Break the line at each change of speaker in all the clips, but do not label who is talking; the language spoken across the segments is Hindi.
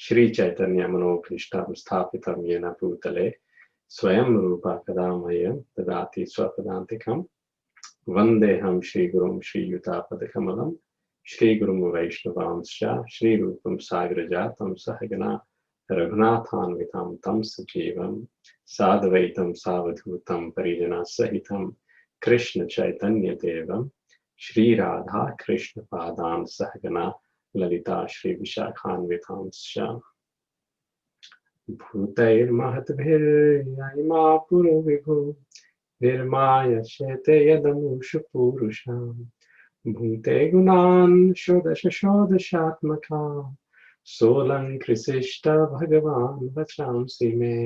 श्री चैतन्य मनोभीष्टं स्थापितं येन भूतले स्वयं रूपा कदा मह्यं ददाति स्वपदान्तिकम्। वन्देऽहं श्रीगुरुं श्रीयुतापदकमलं श्रीगुरुं वैष्णवांश्च श्रीरूपं साग्रजातं सहगना रघुनाथान्वितं तं सजीवं साद्वैतं सावधूतं परिजनसहितं कृष्ण चैतन्य देवं श्रीराधा कृष्ण पादान् सहगना ललिता श्री विशाखान्वितांश्च। भूतैर्महद्भिर्यैमा पुरो विभो निर्मायस्यते यदमुषु पूरुषाम् भूते गुणान् षोडश षोडशात्मका सोऽलङ्कृशिष्ट भगवान् वचांसि मे।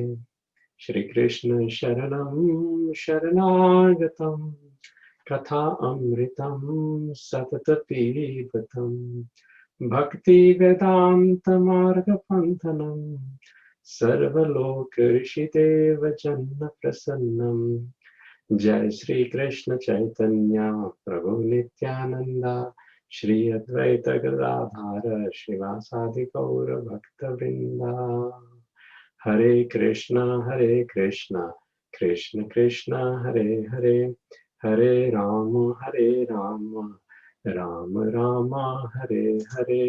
श्री कृष्ण शरणं शरणागतं कथा अमृतं सतत पीबतं भक्ति वेदांत मार्ग पंथनं सर्वलोक ऋषिदेव जन्न प्रसन्नम्। जय श्री कृष्ण चैतन्य प्रभु नित्यानंदा श्री अद्वैत गदाधर श्रीवासादि गौर भक्त वृंदा। हरे कृष्ण कृष्ण कृष्ण हरे हरे हरे राम राम राम हरे हरे।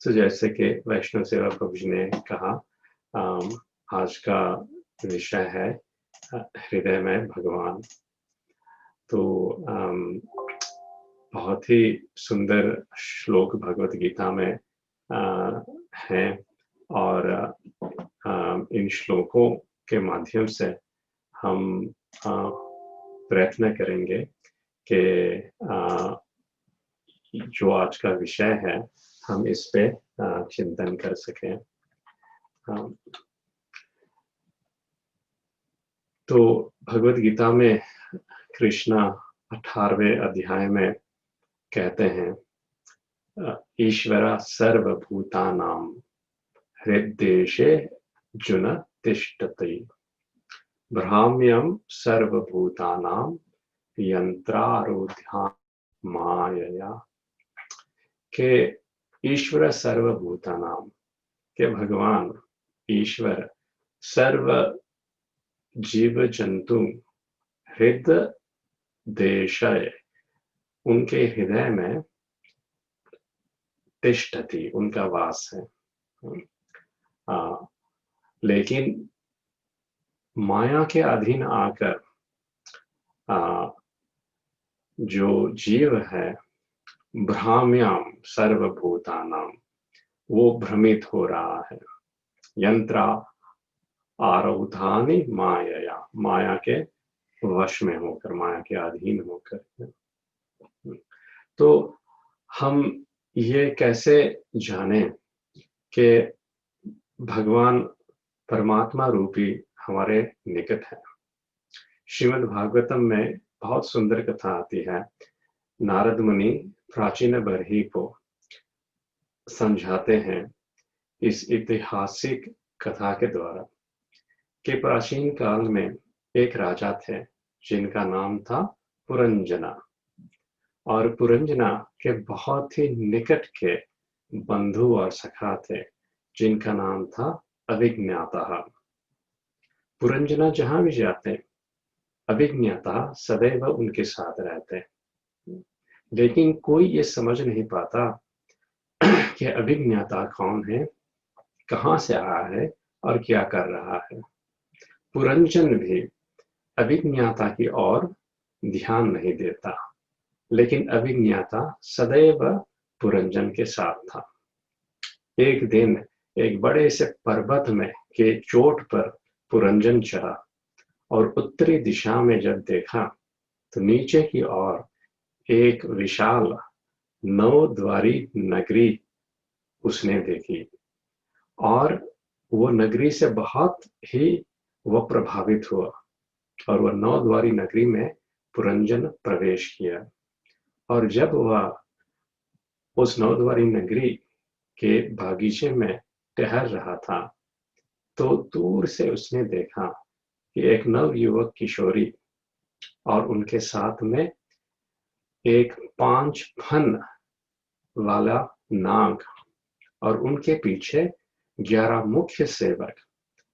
तो जैसे कि वैष्णव सेवा प्रभु जी ने कहा, आज का विषय है हृदय में भगवान। तो बहुत ही सुंदर श्लोक भगवत गीता में हैं और इन श्लोकों के माध्यम से हम प्रयत्न करेंगे कि जो आज का विषय है हम इस पे चिंतन कर सकें। तो भगवत गीता में कृष्णा 18वें अध्याय में कहते हैं, ईश्वर सर्वभूतानां हृद्देशे जुन तिष्ठति भ्राम्यं सर्वभूतानां यंत्रारूढ़ा मायया। के ईश्वर सर्वभूतानां, के भगवान ईश्वर सर्व जीव जंतु हृदय देशय उनके हृदय में तिष्ठति उनका वास है। लेकिन माया के अधीन आकर जो जीव है भ्राम्याम सर्वभूतानां, वो भ्रमित हो रहा है। यंत्रा आरूढ़ानि मायया, माया के वश में होकर, माया के अधीन होकर। तो हम ये कैसे जाने कि भगवान परमात्मा रूपी हमारे निकट है। श्रीमद् भागवतम में बहुत सुंदर कथा आती है। नारद मुनि प्राचीन बरही को समझाते हैं इस ऐतिहासिक कथा के द्वारा कि प्राचीन काल में एक राजा थे जिनका नाम था पुरंजना, और पुरंजना के बहुत ही निकट के बंधु और सखा थे जिनका नाम था अभिज्ञाता। पुरंजना जहां भी जाते अभिज्ञाता सदैव उनके साथ रहते, लेकिन कोई ये समझ नहीं पाता कि अभिज्ञाता कौन है, कहां से आया है और क्या कर रहा है। पुरंजन भी अभिज्ञाता की ओर ध्यान नहीं देता, लेकिन अभिज्ञाता सदैव पुरंजन के साथ था। एक दिन एक बड़े से पर्वत में के चोट पर पुरंजन चढ़ा और उत्तरी दिशा में जब देखा तो नीचे की ओर एक विशाल 9 द्वारी नगरी उसने देखी, और वो नगरी से बहुत ही वह प्रभावित हुआ और वह 9 द्वारी नगरी में पुरंजन प्रवेश किया। और जब वह उस 9 द्वारी नगरी के बागीचे में टहल रहा था तो दूर से उसने देखा कि एक नवयुवक किशोरी और उनके साथ में एक 5 फन वाला नाग और उनके पीछे 11 मुख्य सेवक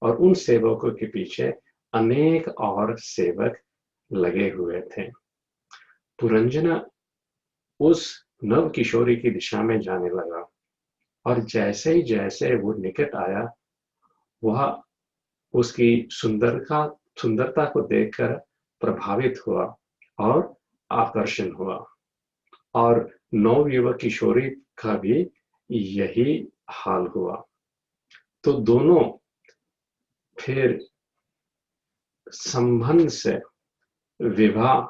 और उन सेवकों के पीछे अनेक और सेवक लगे हुए थे। पुरंजना उस नव किशोरी की दिशा में जाने लगा और जैसे वो निकट आया, वह उसकी सुंदरता को देखकर प्रभावित हुआ और आकर्षण हुआ। और नवयुवक किशोरी का भी यही हाल हुआ। तो दोनों फिर संबंध से विवाह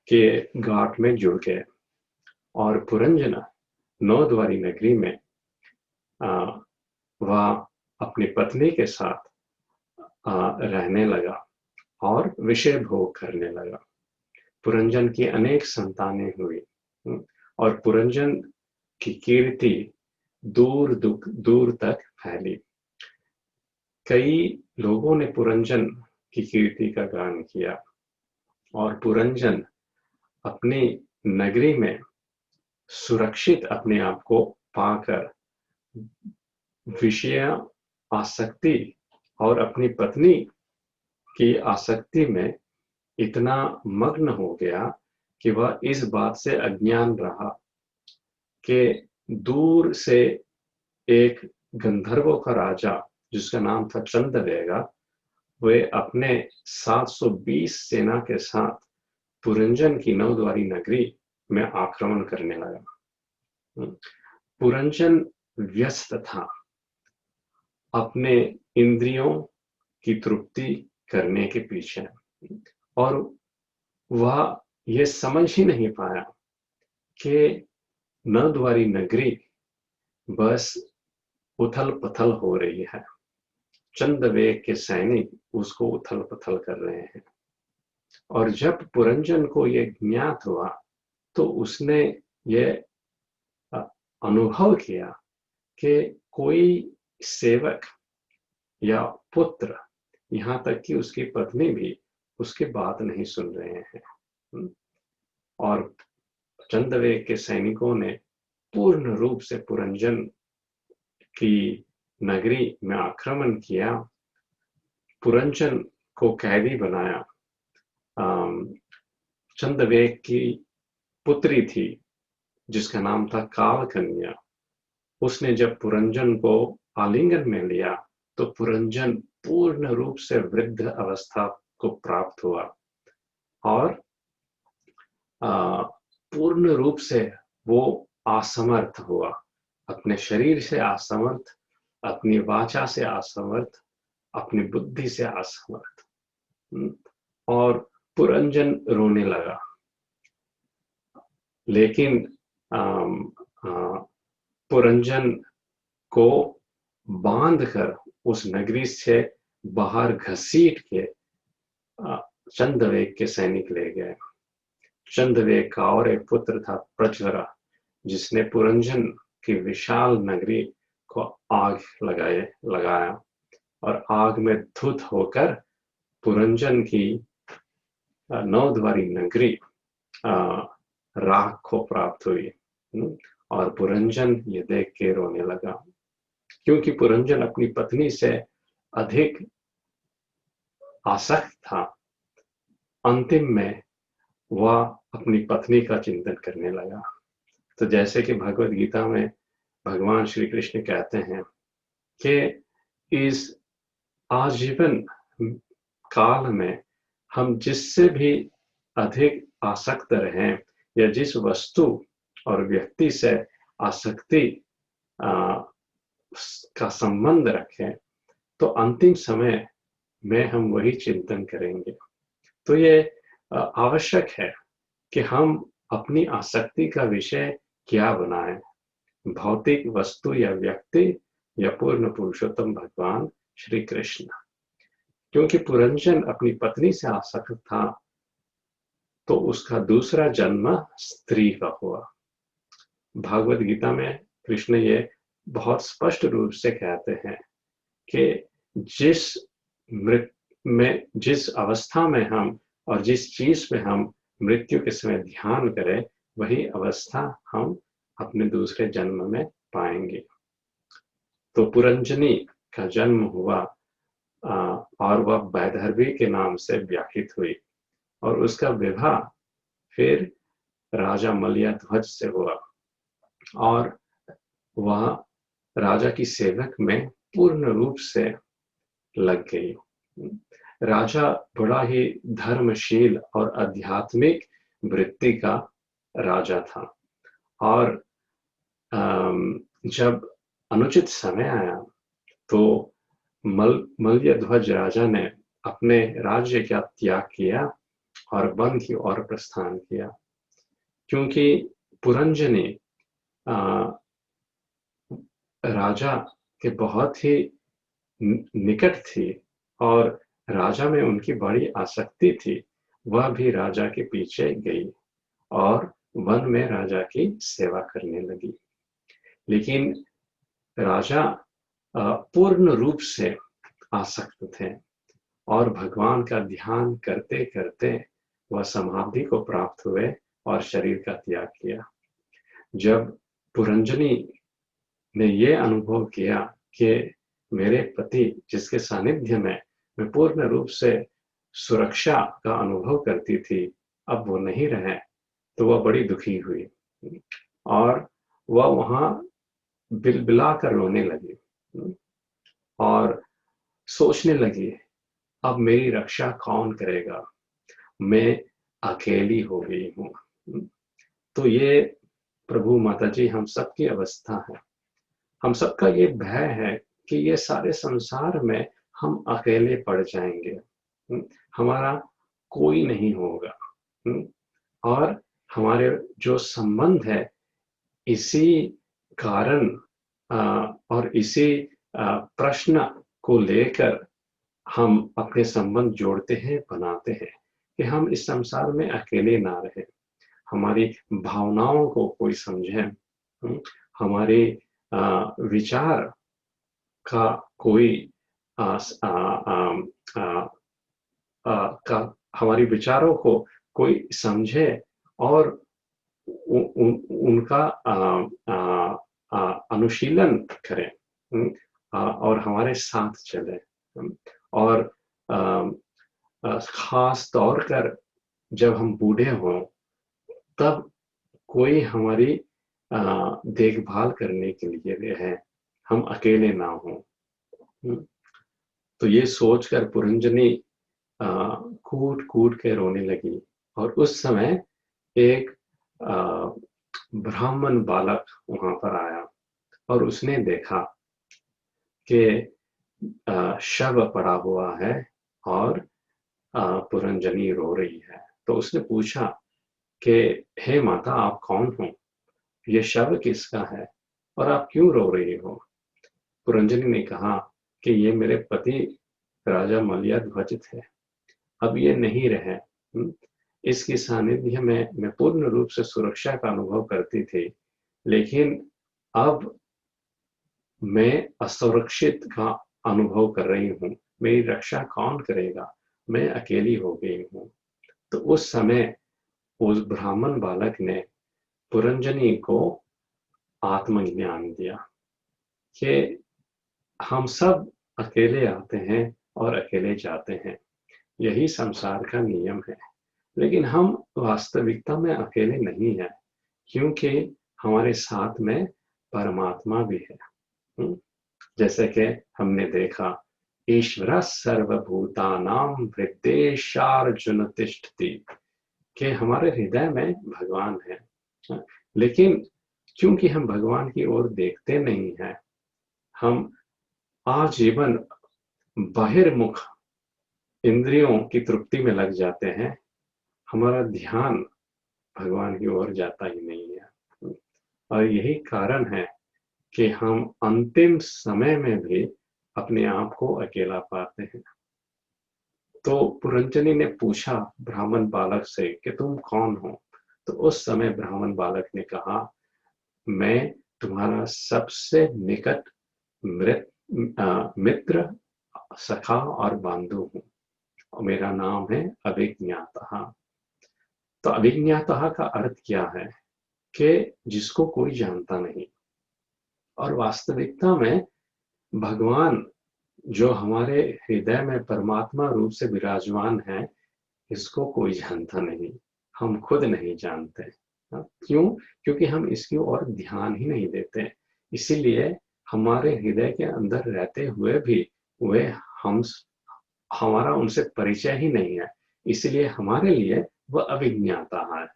के गांठ में जुड़ गए और पुरंजना नौद्वारी नगरी में वह अपनी पत्नी के साथ रहने लगा और विषय भोग करने लगा। पुरंजन की अनेक संतानें हुई और पुरंजन की कीर्ति दूर तक फैली। कई लोगों ने पुरंजन की कीर्ति का गान किया और पुरंजन अपनी नगरी में सुरक्षित अपने आप को पाकर विषय आसक्ति और अपनी पत्नी की आसक्ति में इतना मग्न हो गया कि वह इस बात से अज्ञान रहा कि दूर से एक गंधर्वों का राजा जिसका नाम था चंद्रवेगा, वे अपने 720 सेना के साथ पुरंजन की नवद्वारी नगरी में आक्रमण करने लगा। पुरंजन व्यस्त था अपने इंद्रियों की तृप्ति करने के पीछे और वह यह समझ ही नहीं पाया कि नवद्वारी नगरी बस उथल पथल हो रही है। चंद्रवेग के सैनिक उसको उथल पथल कर रहे हैं और जब पुरंजन को यह ज्ञात हुआ तो उसने ये अनुभव किया कि कोई सेवक या पुत्र, यहाँ तक कि उसकी पत्नी भी उसकी बात नहीं सुन रहे हैं। और चंद्रवेग के सैनिकों ने पूर्ण रूप से पुरंजन की नगरी में आक्रमण किया, पुरंजन को कैदी बनाया। चंद्रवेग की पुत्री थी जिसका नाम था काल कन्या। उसने जब पुरंजन को आलिंगन में लिया तो पुरंजन पूर्ण रूप से वृद्ध अवस्था को प्राप्त हुआ और पूर्ण रूप से वो असमर्थ हुआ, अपने शरीर से असमर्थ, अपनी वाचा से असमर्थ, अपनी बुद्धि से असमर्थ। और पुरंजन रोने लगा, लेकिन पुरंजन को बांधकर उस नगरी से बाहर घसीट के चंद्रवेग के सैनिक ले गए। चंद्रवेग का और एक पुत्र था प्रज्वरा, जिसने पुरंजन की विशाल नगरी को आग लगाया और आग में धुत होकर पुरंजन की नवद्वारी नगरी राख को प्राप्त हुई। और पुरंजन ये देख के रोने लगा, क्योंकि पुरंजन अपनी पत्नी से अधिक आसक्त था। अंतिम में वह अपनी पत्नी का चिंतन करने लगा। तो जैसे कि भगवत गीता में भगवान श्री कृष्ण कहते हैं कि इस आजीवन काल में हम जिससे भी अधिक आसक्त रहें या जिस वस्तु और व्यक्ति से आसक्ति का संबंध रखें, तो अंतिम समय में हम वही चिंतन करेंगे। तो ये आवश्यक है कि हम अपनी आसक्ति का विषय क्या बनाएं, भौतिक वस्तु या व्यक्ति या पूर्ण पुरुषोत्तम भगवान श्री कृष्ण। क्योंकि पुरंजन अपनी पत्नी से आसक्त था तो उसका दूसरा जन्म स्त्री का हुआ। भागवत गीता में कृष्ण ये बहुत स्पष्ट रूप से कहते हैं कि जिस अवस्था में हम और जिस चीज में हम मृत्यु के समय ध्यान करें, वही अवस्था हम अपने दूसरे जन्म में पाएंगे। तो पुरंजनी का जन्म हुआ और वह वैदर्भी के नाम से व्याहित हुई और उसका विवाह फिर राजा मलयाध्वज से हुआ और वह राजा की सेवक में पूर्ण रूप से लग गई। राजा बड़ा ही धर्मशील और आध्यात्मिक वृत्ति का राजा था और जब अनुचित समय आया तो मल्यध्वज राजा ने अपने राज्य का त्याग किया और वन की ओर प्रस्थान किया, क्योंकि पुरंजनी राजा के बहुत ही निकट थी और राजा में उनकी बड़ी आसक्ति थी। वह भी राजा के पीछे गई और वन में राजा की सेवा करने लगी। लेकिन राजा पूर्ण रूप से आसक्त थे और भगवान का ध्यान करते करते वह समाधि को प्राप्त हुए और शरीर का त्याग किया। जब पुरंजनी ने ये अनुभव किया कि मेरे पति जिसके सानिध्य में मैं पूर्ण रूप से सुरक्षा का अनुभव करती थी, अब वो नहीं रहे, तो वह बड़ी दुखी हुई और वह वहां बिलबिला कर रोने लगी और सोचने लगी, अब मेरी रक्षा कौन करेगा, मैं अकेली हो गई हूं। तो ये प्रभु माता जी हम सबकी अवस्था है। हम सबका ये भय है कि ये सारे संसार में हम अकेले पड़ जाएंगे, हमारा कोई नहीं होगा और हमारे जो संबंध है इसी कारण और इसी प्रश्न को लेकर हम अपने संबंध जोड़ते हैं, बनाते हैं कि हम इस संसार में अकेले ना रहे, हमारी भावनाओं को कोई समझे, हमारे विचार का कोई हमारी विचारों को कोई समझे और उनका अनुशीलन करें और हमारे साथ चले। और खास तौर कर जब हम बूढ़े हों तब कोई हमारी देखभाल करने के लिए है, हम अकेले ना हों। तो ये सोचकर पुरंजनी कूट कूट के रोने लगी और उस समय एक ब्राह्मण बालक वहां पर आया और उसने देखा कि शव पड़ा हुआ है और पुरंजनी रो रही है। तो उसने पूछा कि हे माता, आप कौन हो, ये शव किसका है और आप क्यों रो रही हो? पुरंजनी ने कहा कि ये मेरे पति राजा मलयाध्वज थे, अब ये नहीं रहे। इसके सानिध्य में मैं पूर्ण रूप से सुरक्षा का अनुभव करती थी, लेकिन अब मैं असुरक्षित का अनुभव कर रही हूँ, मेरी रक्षा कौन करेगा, मैं अकेली हो गई हूँ। तो उस समय उस ब्राह्मण बालक ने पुरंजनी को आत्मज्ञान दिया कि हम सब अकेले आते हैं और अकेले जाते हैं, यही संसार का नियम है। लेकिन हम वास्तविकता में अकेले नहीं हैं, क्योंकि हमारे साथ में परमात्मा भी है। जैसे कि हमने देखा, ईश्वर सर्वभूतानां हृदयेशार्जुन तिष्ठति, कि हमारे हृदय में भगवान है। लेकिन क्योंकि हम भगवान की ओर देखते नहीं हैं, हम आजीवन बहिर्मुख इंद्रियों की तृप्ति में लग जाते हैं, हमारा ध्यान भगवान की ओर जाता ही नहीं है। और यही कारण है कि हम अंतिम समय में भी अपने आप को अकेला पाते हैं। तो पुरंजनी ने पूछा ब्राह्मण बालक से कि तुम कौन हो? तो उस समय ब्राह्मण बालक ने कहा, मैं तुम्हारा सबसे निकट मित्र, सखा और बंधु हूँ और मेरा नाम है अभिज्ञातः। तो अभिज्ञातः का अर्थ क्या है? कि जिसको कोई जानता नहीं। और वास्तविकता में भगवान जो हमारे हृदय में परमात्मा रूप से विराजमान है, इसको कोई जानता नहीं, हम खुद नहीं जानते। क्यों? क्योंकि हम इसकी ओर ध्यान ही नहीं देते। इसीलिए हमारे हृदय के अंदर रहते हुए भी वे हम हमारा उनसे परिचय ही नहीं है, इसलिए हमारे लिए वह अविज्ञाता है।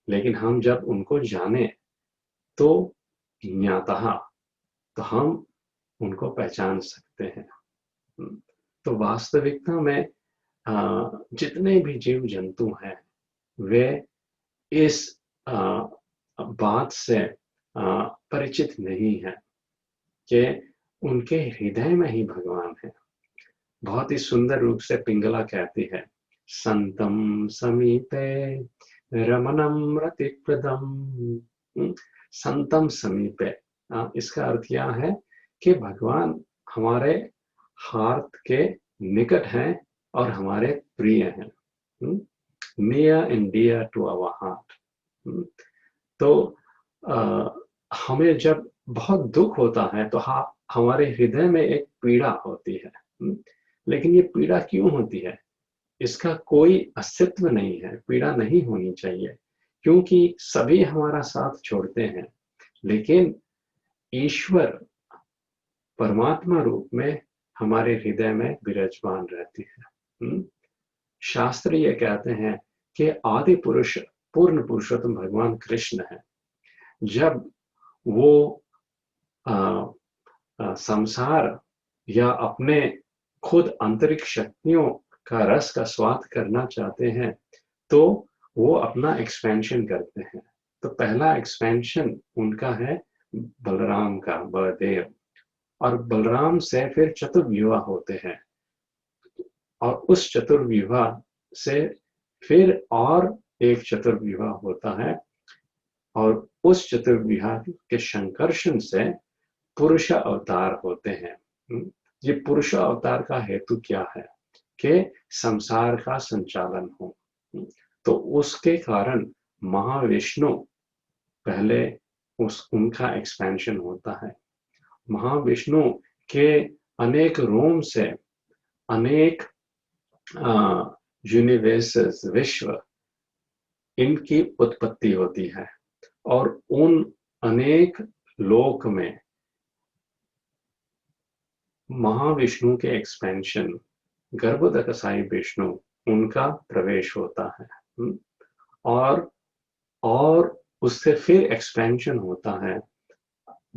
लेकिन हम जब उनको जाने तो ज्ञातः, तो हम उनको पहचान सकते हैं। तो वास्तविकता में जितने भी जीव जंतु हैं, वे इस बात से परिचित नहीं है कि उनके हृदय में ही भगवान है। बहुत ही सुंदर रूप से पिंगला कहती है, संतम समीपे रमणम रतिप्रदम। संतम समीपे, इसका अर्थ क्या है कि भगवान हमारे हार्ट के निकट हैं और हमारे प्रिय हैं। Near and dear to our heart. तो हमें जब बहुत दुख होता है तो हमारे हृदय में एक पीड़ा होती है। लेकिन ये पीड़ा क्यों होती है? इसका कोई अस्तित्व नहीं है, पीड़ा नहीं होनी चाहिए, क्योंकि सभी हमारा साथ छोड़ते हैं, लेकिन ईश्वर परमात्मा रूप में हमारे हृदय में विराजमान रहती है। शास्त्र ये कहते हैं कि आदि पुरुष पूर्ण पुरुषोत्तम भगवान कृष्ण है। जब वो संसार या अपने खुद आंतरिक शक्तियों का रस का स्वाद करना चाहते हैं, तो वो अपना एक्सपेंशन करते हैं। तो पहला एक्सपेंशन उनका है बलराम का, बलदेव, और बलराम से फिर चतुर्विवाह होते हैं, और उस चतुर्विवाह से फिर और एक चतुर्विवाह होता है, और उस चतुर्विवाह के संकर्षण से पुरुष अवतार होते हैं। ये पुरुष अवतार का हेतु क्या है? कि संसार का संचालन हो। तो उसके कारण महाविष्णु पहले उनका एक्सपेंशन होता है। महाविष्णु के अनेक रोम से अनेक यूनिवर्सेस, विश्व, इनकी उत्पत्ति होती है, और उन अनेक लोक में महाविष्णु के एक्सपेंशन, गर्भोदकसाई विष्णु, उनका प्रवेश होता है। और उससे फिर एक्सपेंशन होता है,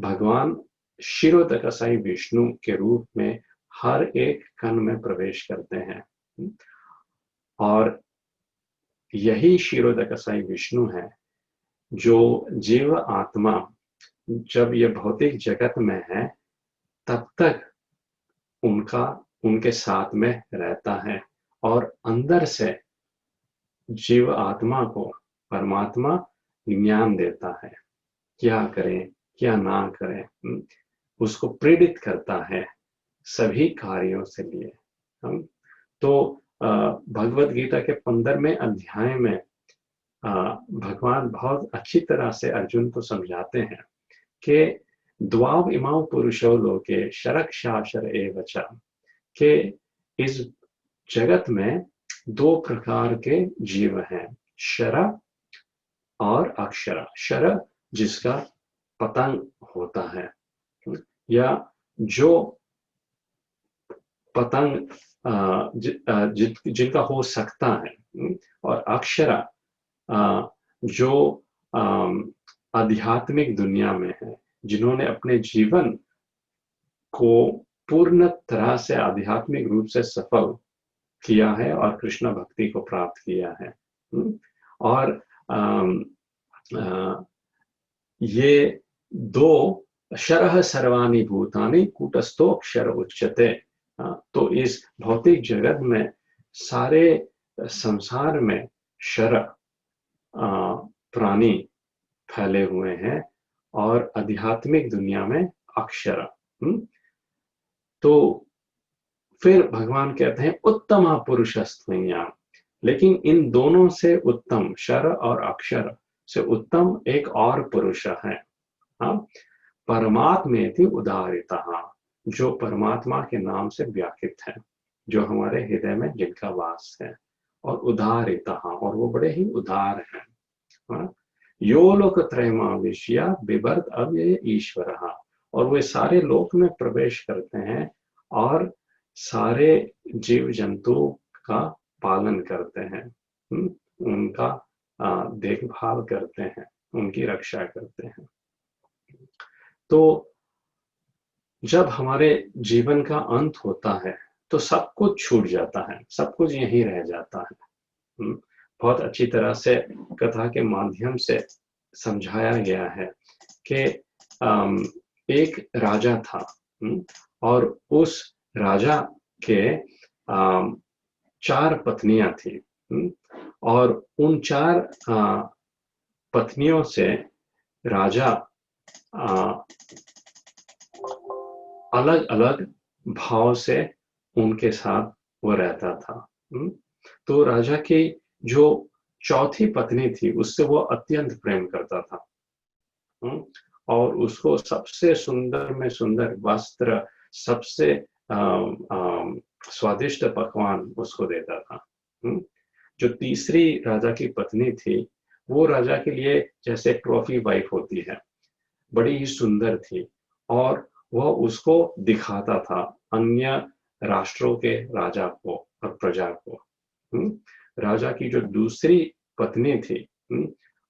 भगवान क्षीरोदकसाई विष्णु के रूप में हर एक कण में प्रवेश करते हैं। और यही क्षीरोदकसाई विष्णु है जो जीव आत्मा जब ये भौतिक जगत में है तब तक उनके साथ में रहता है, और अंदर से जीव आत्मा को परमात्मा ज्ञान देता है, क्या करें क्या ना करें, उसको प्रेरित करता है सभी कार्यों से लिए। हम तो भगवत गीता के 15वें अध्याय में भगवान बहुत अच्छी तरह से अर्जुन को समझाते हैं कि द्वाव इमाउ पुरुषो लोके शरक शाशर एव च, के इस जगत में दो प्रकार के जीव हैं, शर और अक्षर। शर जिसका पतंग होता है, या जो पतंग जिनका हो सकता है, और अक्षर जो आध्यात्मिक दुनिया में है, जिन्होंने अपने जीवन को पूर्ण तरह से आध्यात्मिक रूप से सफल किया है और कृष्ण भक्ति को प्राप्त किया है। और ये दो, शरः सर्वाणि भूतानि कूटस्थो अक्षर उच्यते। तो इस भौतिक जगत में सारे संसार में शर प्राणी फैले हुए हैं, और आध्यात्मिक दुनिया में अक्षर। तो फिर भगवान कहते हैं उत्तम पुरुषस्त्वया, लेकिन इन दोनों से उत्तम शर और अक्षर से उत्तम एक और पुरुष है। हाँ, परमात्मेति उदाहरितः, जो परमात्मा के नाम से व्याख्यात है, जो हमारे हृदय में जिनका वास है, और उदाहरितः, और वो बड़े ही उदार हैं। हाँ, यो लोकत्रयमाविश्य बिभर्त अव्यय ईश्वरः, और वे सारे लोक में प्रवेश करते हैं और सारे जीव जंतु का पालन करते हैं, उनका देखभाल करते हैं, उनकी रक्षा करते हैं। तो जब हमारे जीवन का अंत होता है तो सब कुछ छूट जाता है, सब कुछ यहीं रह जाता है। बहुत अच्छी तरह से कथा के माध्यम से समझाया गया है कि एक राजा था, और उस राजा के 4 पत्नियां थी, और उन 4 पत्नियों से राजा अलग-अलग भाव से उनके साथ वो रहता था। तो राजा की जो चौथी पत्नी थी उससे वो अत्यंत प्रेम करता था, और उसको सबसे सुंदर में सुंदर वस्त्र, सबसे स्वादिष्ट पकवान उसको देता था। जो तीसरी राजा की पत्नी थी वो राजा के लिए जैसे ट्रॉफी वाइफ होती है, बड़ी ही सुंदर थी, और वह उसको दिखाता था अन्य राष्ट्रों के राजा को और प्रजा को। राजा की जो दूसरी पत्नी थी,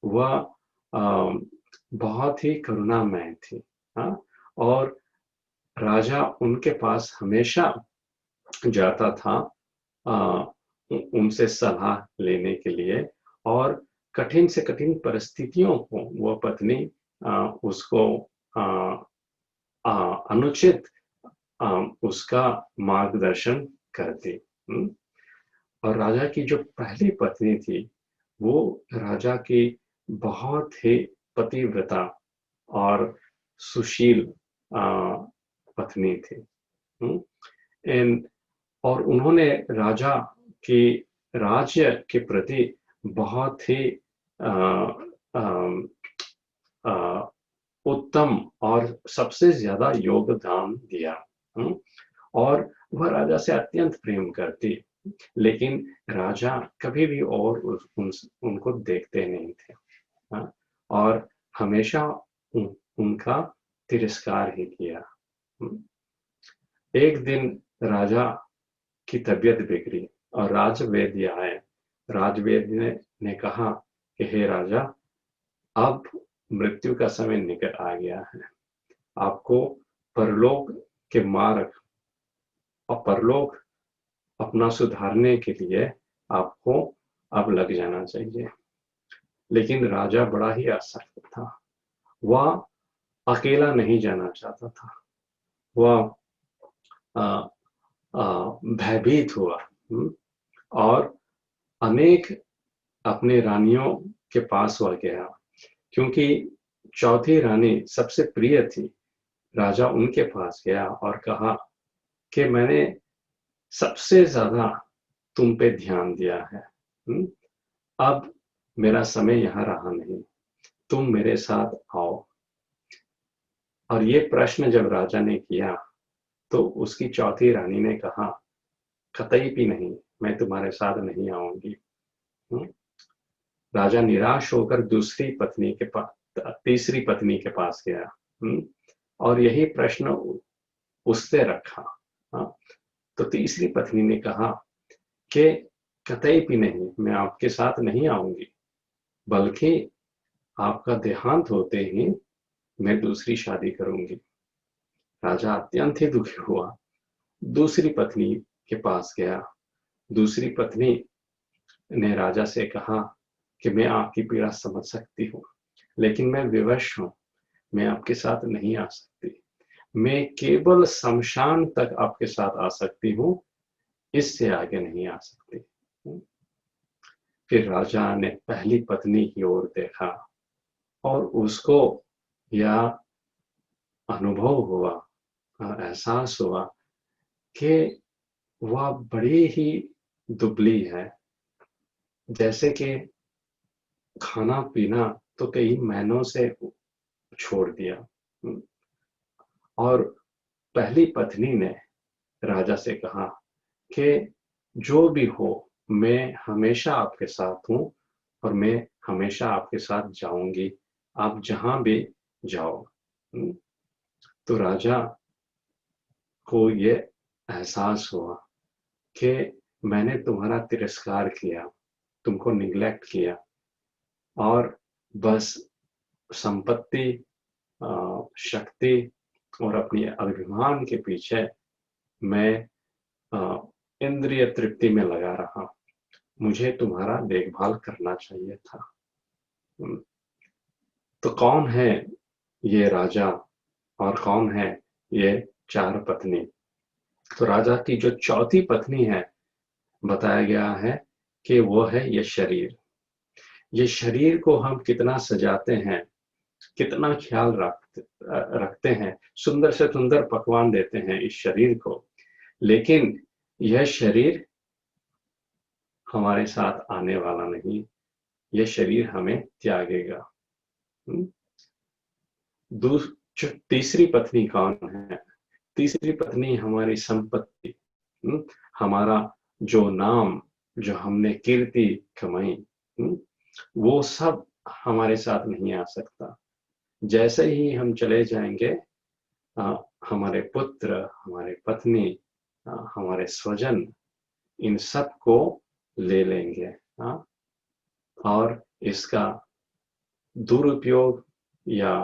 वह बहुत ही करुणामय थी, और राजा उनके पास हमेशा जाता था उनसे सलाह लेने के लिए, और कठिन से कठिन परिस्थितियों को वह पत्नी उसको अनुचित उसका मार्गदर्शन करती। और राजा की जो पहली पत्नी थी वो राजा की बहुत ही पतिव्रता और सुशील पत्नी थी। और उन्होंने राजा की राज्य के प्रति बहुत ही उत्तम और सबसे ज्यादा योगदान दिया, और वह राजा से अत्यंत प्रेम करती, लेकिन राजा कभी भी और उनको देखते नहीं थे, और हमेशा उनका तिरस्कार ही किया। एक दिन राजा की तबीयत बिगड़ी और राजवैद्य आए। राजवैद्य ने कहा कि हे राजा, अब मृत्यु का समय निकट आ गया है, आपको परलोक के मार्ग और परलोक अपना सुधारने के लिए आपको अब लग जाना चाहिए। लेकिन राजा बड़ा ही आसक्त था, वह अकेला नहीं जाना चाहता था, वह भयभीत हुआ, और अनेक अपने रानियों के पास वह गया, क्योंकि चौथी रानी सबसे प्रिय थी। राजा उनके पास गया और कहा कि मैंने सबसे ज्यादा तुम पे ध्यान दिया है, अब मेरा समय यहाँ रहा नहीं, तुम मेरे साथ आओ। और ये प्रश्न जब राजा ने किया तो उसकी चौथी रानी ने कहा, कतई भी नहीं, मैं तुम्हारे साथ नहीं आऊंगी। राजा निराश होकर तीसरी पत्नी के पास गया, और यही प्रश्न उससे रखा। तो तीसरी पत्नी ने कहा कि कतई भी नहीं, मैं आपके साथ नहीं आऊंगी, बल्कि आपका देहांत होते ही मैं दूसरी शादी करूंगी। राजा अत्यंत ही दुखी हुआ, दूसरी पत्नी के पास गया। दूसरी पत्नी ने राजा से कहा कि मैं आपकी पीड़ा समझ सकती हूँ, लेकिन मैं विवश हूँ, मैं आपके साथ नहीं आ सकती, मैं केवल शमशान तक आपके साथ आ सकती हूँ, इससे आगे नहीं आ सकती। फिर राजा ने पहली पत्नी की ओर देखा और उसको यह अनुभव हुआ, एहसास हुआ कि वह बड़ी ही दुबली है, जैसे कि खाना पीना तो कई महीनों से छोड़ दिया। और पहली पत्नी ने राजा से कहा कि जो भी हो, मैं हमेशा आपके साथ हूँ और मैं हमेशा आपके साथ जाऊंगी, आप जहां भी जाओ। तो राजा को ये एहसास हुआ कि मैंने तुम्हारा तिरस्कार किया, तुमको निग्लेक्ट किया और बस संपत्ति, शक्ति और अपनी अभिमान के पीछे मैं इंद्रिय तृप्ति में लगा रहा। मुझे तुम्हारा देखभाल करना चाहिए था। तो कौन है ये राजा और कौन है ये 4 पत्नी? तो राजा की जो चौथी पत्नी है, बताया गया है कि वो है ये शरीर। ये शरीर को हम कितना सजाते हैं, कितना ख्याल रखते हैं, सुंदर से सुंदर पकवान देते हैं इस शरीर को, लेकिन यह शरीर हमारे साथ आने वाला नहीं, यह शरीर हमें त्यागेगा। तीसरी पत्नी कौन है? तीसरी पत्नी हमारी संपत्ति, हमारा जो नाम, जो हमने कीर्ति कमाई, वो सब हमारे साथ नहीं आ सकता। जैसे ही हम चले जाएंगे, हमारे पुत्र, हमारे पत्नी, हमारे स्वजन, इन सब को ले लेंगे। और इसका दुरुपयोग या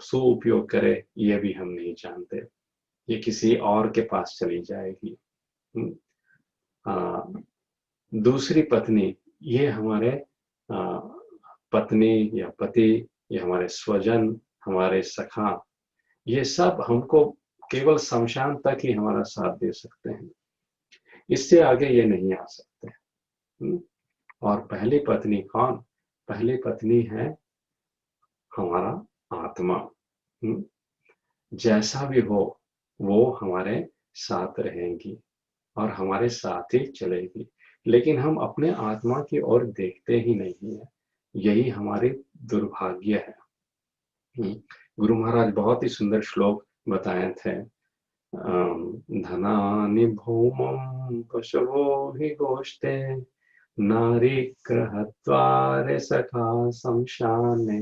सुउपयोग करे, ये भी हम नहीं जानते। ये किसी और के पास चली जाएगी। दूसरी पत्नी, ये हमारे पत्नी या पति या हमारे स्वजन, हमारे सखा, ये सब हमको केवल शमशान तक ही हमारा साथ दे सकते हैं, इससे आगे ये नहीं आ सकते। और पहली पत्नी कौन? पहली पत्नी है हमारा आत्मा। जैसा भी हो वो हमारे साथ रहेंगी और हमारे साथ ही चलेगी, लेकिन हम अपने आत्मा की ओर देखते ही नहीं है। यही हमारी दुर्भाग्य है। गुरु महाराज बहुत ही सुंदर श्लोक बताए थे। धनानि भौमं पशवो हि गोष्ठे, नारी गृहद्वारे सखा शमशाने,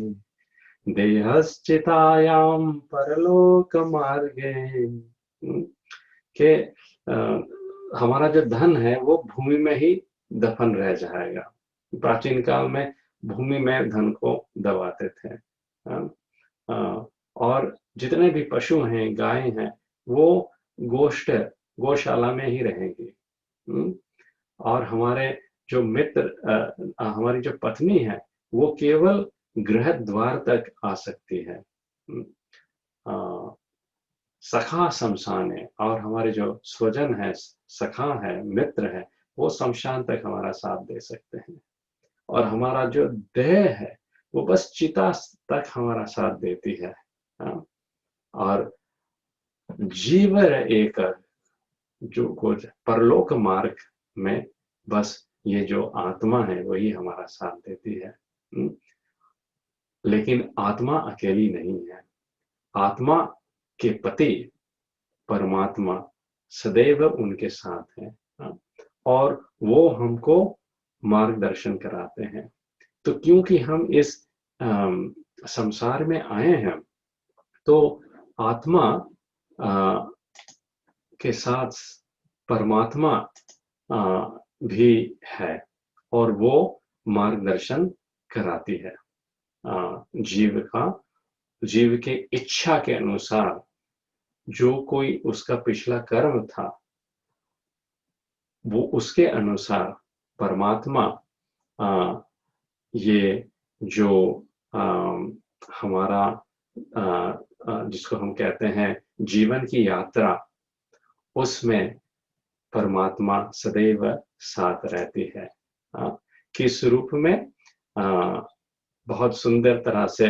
देहश्चितायां परलोक मार्गे। के हमारा जो धन है वो भूमि में ही दफन रह जाएगा। प्राचीन काल में भूमि में धन को दबाते थे। और जितने भी पशु हैं, गाय हैं, वो गौशाला में ही रहेंगी। और हमारे जो मित्र, हमारी जो पत्नी है, वो केवल गृह द्वार तक आ सकती है। सखा शमशान है, और हमारे जो स्वजन है, सखा है, मित्र है, वो शमशान तक हमारा साथ दे सकते हैं। और हमारा जो देह है वो बस चिता तक हमारा साथ देती है। और जीव एक जो कुछ परलोक मार्ग में बस ये जो आत्मा है वही हमारा साथ देती है। लेकिन आत्मा अकेली नहीं है। आत्मा के पति परमात्मा सदैव उनके साथ है, और वो हमको मार्गदर्शन कराते हैं। तो क्योंकि हम इस संसार में आए हैं, तो आत्मा के साथ परमात्मा भी है, और वो मार्गदर्शन कराती है। जीव के इच्छा के अनुसार जो कोई उसका पिछला कर्म था, वो उसके अनुसार परमात्मा ये जो हमारा जिसको हम कहते हैं जीवन की यात्रा, उसमें परमात्मा सदैव साथ रहती है। किस रूप में? बहुत सुंदर तरह से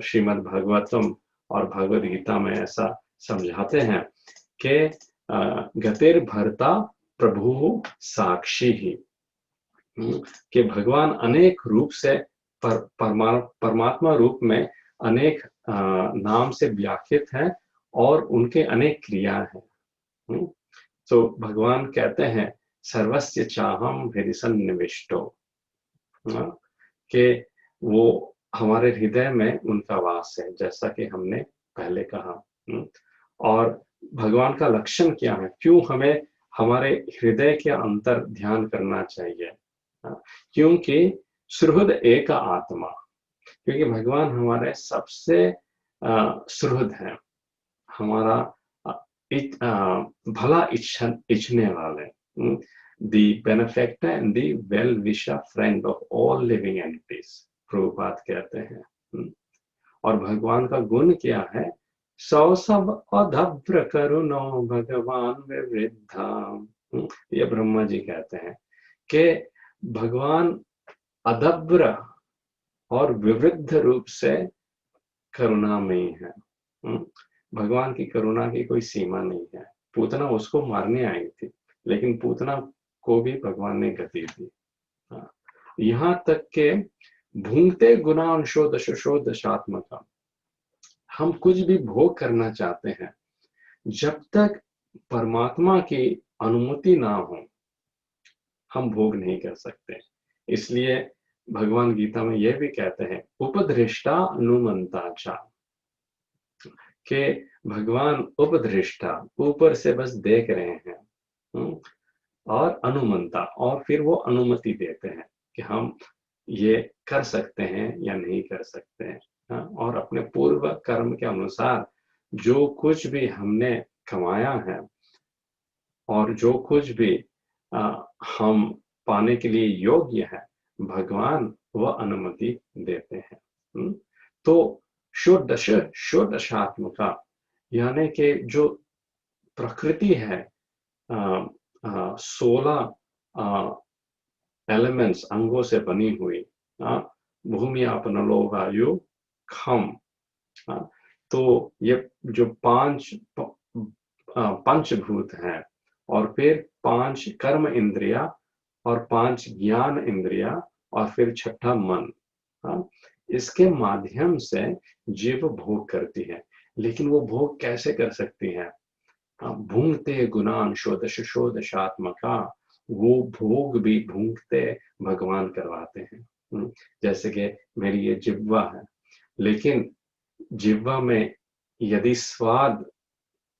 श्रीमद् भागवतम और भगवद गीता में ऐसा समझाते हैं कि गतिर भर्ता प्रभु साक्षी ही। कि भगवान अनेक रूप से परमात्मा रूप में अनेक नाम से व्याख्यित हैं और उनके अनेक क्रिया हैं। तो भगवान कहते हैं सर्वस्य चाहम हृदि सन्निविष्टो, कि वो हमारे हृदय में उनका वास है, जैसा कि हमने पहले कहा। और भगवान का लक्षण क्या है, क्यों हमें हमारे हृदय के अंतर ध्यान करना चाहिए? क्योंकि सुहृद एक आत्मा, क्योंकि भगवान हमारे सबसे सुहृद है, हमारा भला इच्छने वाले, the benefactor and the well-wisher friend of all living entities, Prabhupada कहते हैं। और भगवान का गुण क्या है? सौ सब अधभ्र करुणो भगवान विवृद्धा, ये ब्रह्मा जी कहते हैं कि भगवान अधभ्र और विवृद्ध रूप से करुणामयी है। भगवान की करुणा की कोई सीमा नहीं है। पूतना उसको मारने आई थी, लेकिन पूतना को भी भगवान ने गति दी। यहाँ तक के भूंगते गुणांशो दशो दशात्मका, हम कुछ भी भोग करना चाहते हैं, जब तक परमात्मा की अनुमति ना हो हम भोग नहीं कर सकते। इसलिए भगवान गीता में यह भी कहते हैं उपदृष्टा अनुमंता चा, कि भगवान उपदृष्टा, ऊपर से बस देख रहे हैं, और अनुमंता, और फिर वो अनुमति देते हैं कि हम ये कर सकते हैं या नहीं कर सकते हैं। और अपने पूर्व कर्म के अनुसार जो कुछ भी हमने कमाया है और जो कुछ भी हम पाने के लिए योग्य है, भगवान वह अनुमति देते हैं। तो षोडशात्मका, यानी कि जो प्रकृति है, 16 एलिमेंट्स अंगों से बनी हुई, भूमि आप नलो वायु खम, तो ये जो 5 पंचभूत हैं, और फिर 5 कर्म इंद्रिया और 5 ज्ञान इंद्रिया, और फिर छठा मन, इसके माध्यम से जीव भोग करती है। लेकिन वो भोग कैसे कर सकती है? भूंगते गुणान षोडशात्मका, वो भोग भी भूंगते भगवान करवाते हैं। जैसे कि मेरी ये जिह्वा है, लेकिन जिह्वा में यदि स्वाद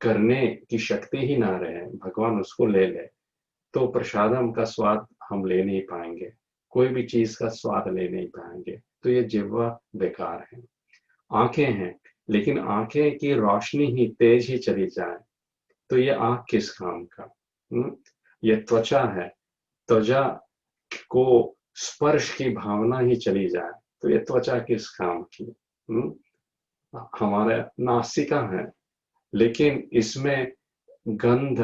करने की शक्ति ही ना रहे, भगवान उसको ले ले, तो प्रसादम का स्वाद हम ले नहीं पाएंगे, कोई भी चीज का स्वाद ले नहीं पाएंगे। तो ये जिह्वा बेकार है। आंखें हैं, लेकिन आंखें की रोशनी ही तेज ही चली जाए तो ये आंख किस काम का? ये त्वचा है, त्वचा को स्पर्श की भावना ही चली जाए तो ये त्वचा किस काम की? हमारा नासिका है, लेकिन इसमें गंध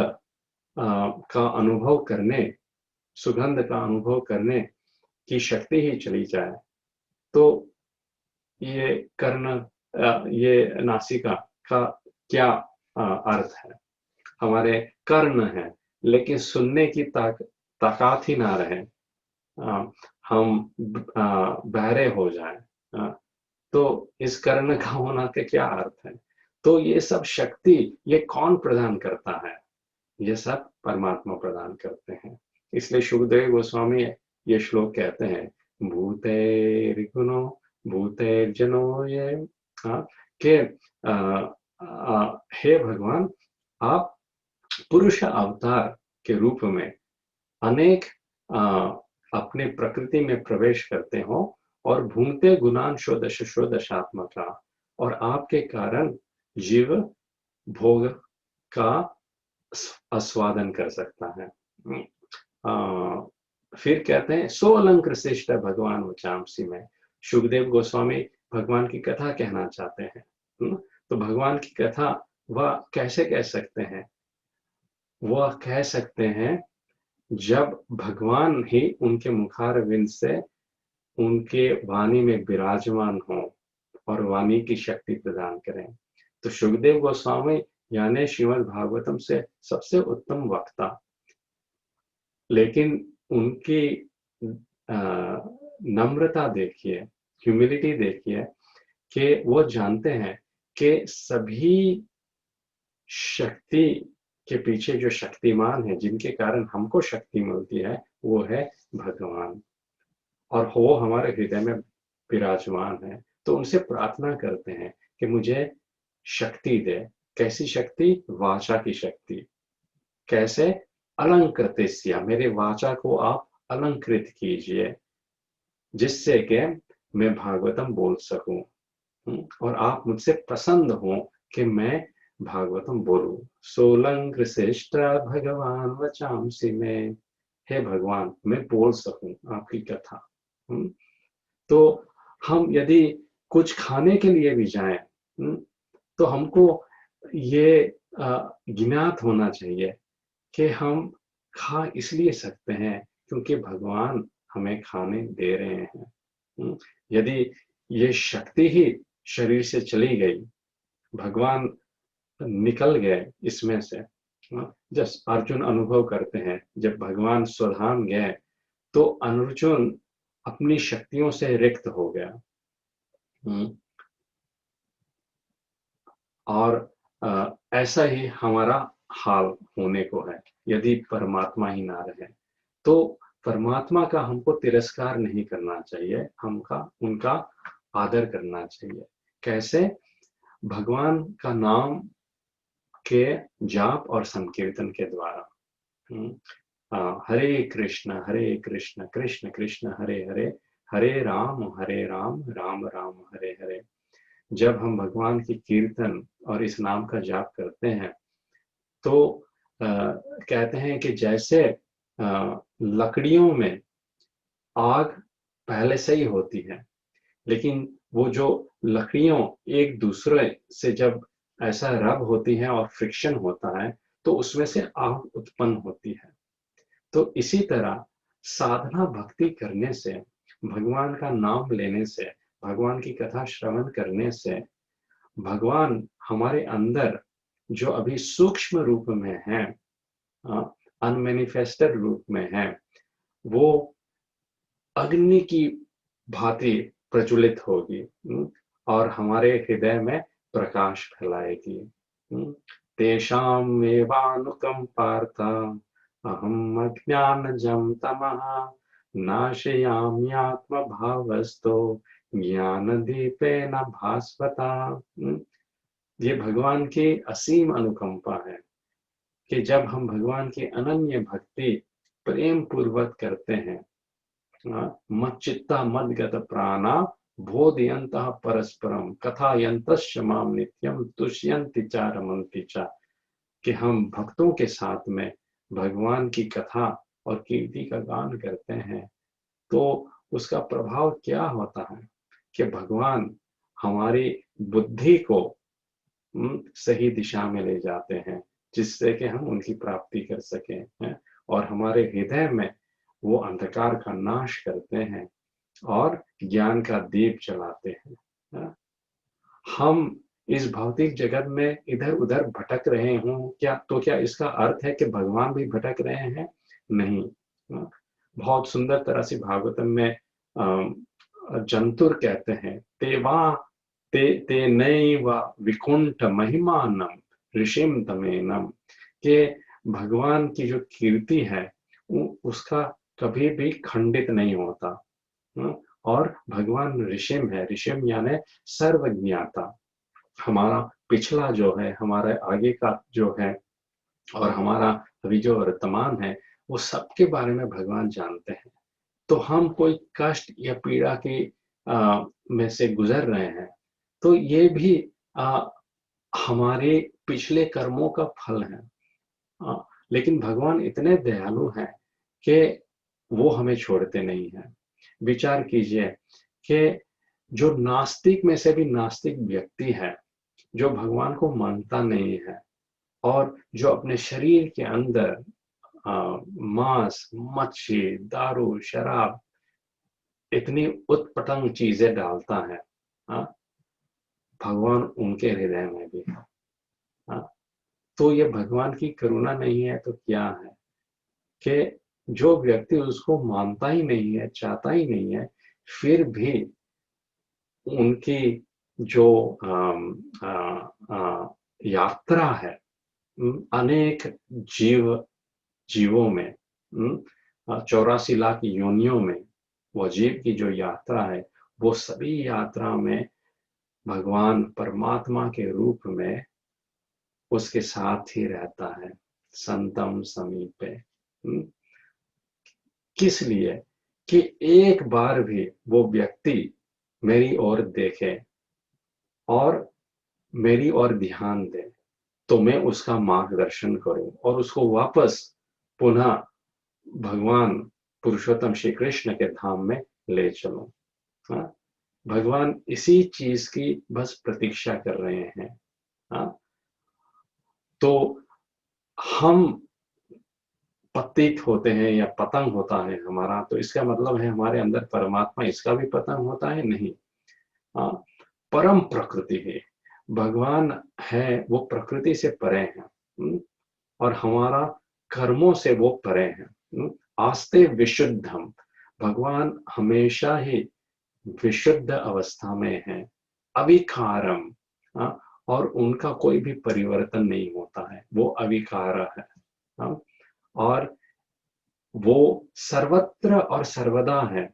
का अनुभव करने, सुगंध का अनुभव करने की शक्ति ही चली जाए तो ये कर्ण, ये नासिका का क्या अर्थ है? हमारे कर्ण है, लेकिन सुनने की ताकत ही ना रहे, हम बहरे हो जाए, तो इस कर्ण का होना का क्या अर्थ है? तो ये सब शक्ति ये कौन प्रदान करता है? ये सब परमात्मा प्रदान करते हैं। इसलिए सुखदेव गोस्वामी ये श्लोक कहते हैं भूतेर्गुणो भूतेर्जनो ये, के हे भगवान, आप पुरुष अवतार के रूप में अनेक अपने प्रकृति में प्रवेश करते हो और भूंगते गुणान षोडशात्मका, और आपके कारण जीव भोग का आस्वादन कर सकता है। फिर कहते हैं सो अलंकृ श्रेष्ठ भगवान वचामसी में, सुखदेव गोस्वामी भगवान की कथा कहना चाहते हैं। तो भगवान की कथा वह कैसे कह सकते हैं? वह कह सकते हैं जब भगवान ही उनके मुखारविंद से उनके वाणी में विराजमान हो और वाणी की शक्ति प्रदान करें। तो सुखदेव गोस्वामी यानी श्रीमद् भागवतम से सबसे उत्तम वक्ता, लेकिन उनकी नम्रता देखिए, ह्यूमिलिटी देखिए कि वो जानते हैं कि सभी शक्ति के पीछे जो शक्तिमान है, जिनके कारण हमको शक्ति मिलती है, वो है भगवान और वो हमारे हृदय में विराजमान है। तो उनसे प्रार्थना करते हैं कि मुझे शक्ति दे। कैसी शक्ति? वाचा की शक्ति। कैसे? अलंकृतस्य, मेरे वाचा को आप अलंकृत कीजिए, जिससे कि मैं भागवतम बोल सकूं। और आप मुझसे प्रसन्न हो कि मैं भागवतम बोलूं। सोलंकृशिष्ट भगवान वचांसि में, हे भगवान मैं बोल सकूं आपकी कथा। हम्म, तो हम यदि कुछ खाने के लिए भी जाएं, तो हमको ये ज्ञात होना चाहिए कि हम खा इसलिए सकते हैं क्योंकि भगवान हमें खाने दे रहे हैं। यदि ये शक्ति ही शरीर से चली गई, भगवान निकल गए इसमें से, जब अर्जुन अनुभव करते हैं जब भगवान स्वधाम गए तो अर्जुन अपनी शक्तियों से रिक्त हो गया। और ऐसा ही हमारा हाल होने को है यदि परमात्मा ही ना रहे। तो परमात्मा का हमको तिरस्कार नहीं करना चाहिए, हमका उनका आदर करना चाहिए। कैसे? भगवान का नाम के जाप और संकीर्तन के द्वारा। हरे कृष्ण कृष्ण कृष्ण हरे हरे, हरे राम राम राम हरे हरे। जब हम भगवान की कीर्तन और इस नाम का जाप करते हैं तो कहते हैं कि जैसे लकड़ियों में आग पहले से ही होती है, लेकिन वो जो लकड़ियों एक दूसरे से जब ऐसा रब होती है और फ्रिक्शन होता है तो उसमें से आग उत्पन्न होती है। तो इसी तरह साधना भक्ति करने से, भगवान का नाम लेने से, भगवान की कथा श्रवण करने से भगवान हमारे अंदर जो अभी सूक्ष्म रूप में है, अनमैनिफेस्टेड रूप में है, वो अग्नि की भांति प्रज्वलित होगी और हमारे हृदय में प्रकाश फैलाएगी। तेषां एवानुकंपार्थ अहम् अज्ञानजं तमः नाशयामि आत्मभावस्तो ज्ञानदीपेन भास्वता। ये भगवान की असीम अनुकंपा है कि जब हम भगवान की अनन्य भक्ति प्रेम पूर्वक करते हैं, मच्चित्ता मद्गत प्राणा बोधयन्तः परस्परम कथायन्तश्च माम नित्यम तुष्यन्ति च रमन्ति च, कि हम भक्तों के साथ में भगवान की कथा और कीर्ति का गान करते हैं तो उसका प्रभाव क्या होता है कि भगवान हमारी बुद्धि को सही दिशा में ले जाते हैं, जिससे कि हम उनकी प्राप्ति कर सकें, हैं? और हमारे हृदय में वो अंधकार का नाश करते हैं और ज्ञान का दीप जलाते हैं। हम इस भौतिक जगत में इधर उधर भटक रहे हों क्या, तो क्या इसका अर्थ है कि भगवान भी भटक रहे हैं? नहीं। बहुत सुंदर तरह से भागवतम में जंतुर कहते हैं, ते नैव विकुंठ महिमानम ऋषिम तमेनम, के भगवान की जो कीर्ति है उसका कभी भी खंडित नहीं होता। और भगवान ऋषिम है, ऋषिम यानी सर्वज्ञाता। हमारा पिछला जो है, हमारे आगे का जो है और हमारा अभी जो वर्तमान है, वो सबके बारे में भगवान जानते हैं। तो हम कोई कष्ट या पीड़ा की में से गुजर रहे हैं तो ये भी हमारे पिछले कर्मों का फल है। लेकिन भगवान इतने दयालु हैं कि वो हमें छोड़ते नहीं हैं। विचार कीजिए कि जो नास्तिक में से भी नास्तिक व्यक्ति है, जो भगवान को मानता नहीं है और जो अपने शरीर के अंदर मांस, मच्छी, दारू, शराब इतनी उत्पटंग चीजें डालता है, भगवान उनके हृदय में भी है। तो ये भगवान की करुणा नहीं है तो क्या है कि जो व्यक्ति उसको मानता ही नहीं है, चाहता ही नहीं है, फिर भी उनकी जो यात्रा है, अनेक जीवों में, 84 लाख योनियों में वो जीव की जो यात्रा है, वो सभी यात्रा में भगवान परमात्मा के रूप में उसके साथ ही रहता है, संतम समीपे। किस लिए? कि एक बार भी वो व्यक्ति मेरी ओर देखे और मेरी ओर ध्यान दे, तो मैं उसका मार्गदर्शन करूं और उसको वापस पुनः भगवान पुरुषोत्तम श्री कृष्ण के धाम में ले चलूं। हाँ? भगवान इसी चीज की बस प्रतीक्षा कर रहे हैं। हाँ? तो हम पतित होते हैं या पतंग होता है हमारा, तो इसका मतलब है हमारे अंदर परमात्मा, इसका भी पतंग होता है? नहीं। हाँ, परम प्रकृति है, भगवान है वो प्रकृति से परे हैं। और हमारा कर्मों से वो परे हैं। आस्ते विशुद्धम, भगवान हमेशा ही विशुद्ध अवस्था में है, अविकारम। हाँ, और उनका कोई भी परिवर्तन नहीं होता है, वो अविकार है। हाँ, और वो सर्वत्र और सर्वदा है,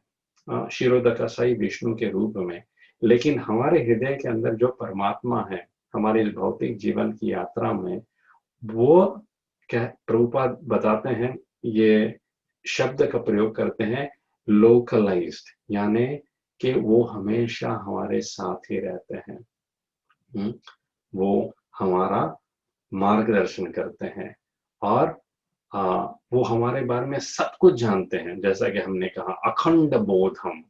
क्षीरोदकसाई विष्णु के रूप में। लेकिन हमारे हृदय के अंदर जो परमात्मा है, हमारे इस भौतिक जीवन की यात्रा में, वो क्या प्रभुपाद बताते हैं, ये शब्द का प्रयोग करते हैं, लोकलाइज्ड, यानी कि वो हमेशा हमारे साथ ही रहते हैं। वो हमारा मार्गदर्शन करते हैं और वो हमारे बारे में सब कुछ जानते हैं। जैसा कि हमने कहा अखंड बोधम,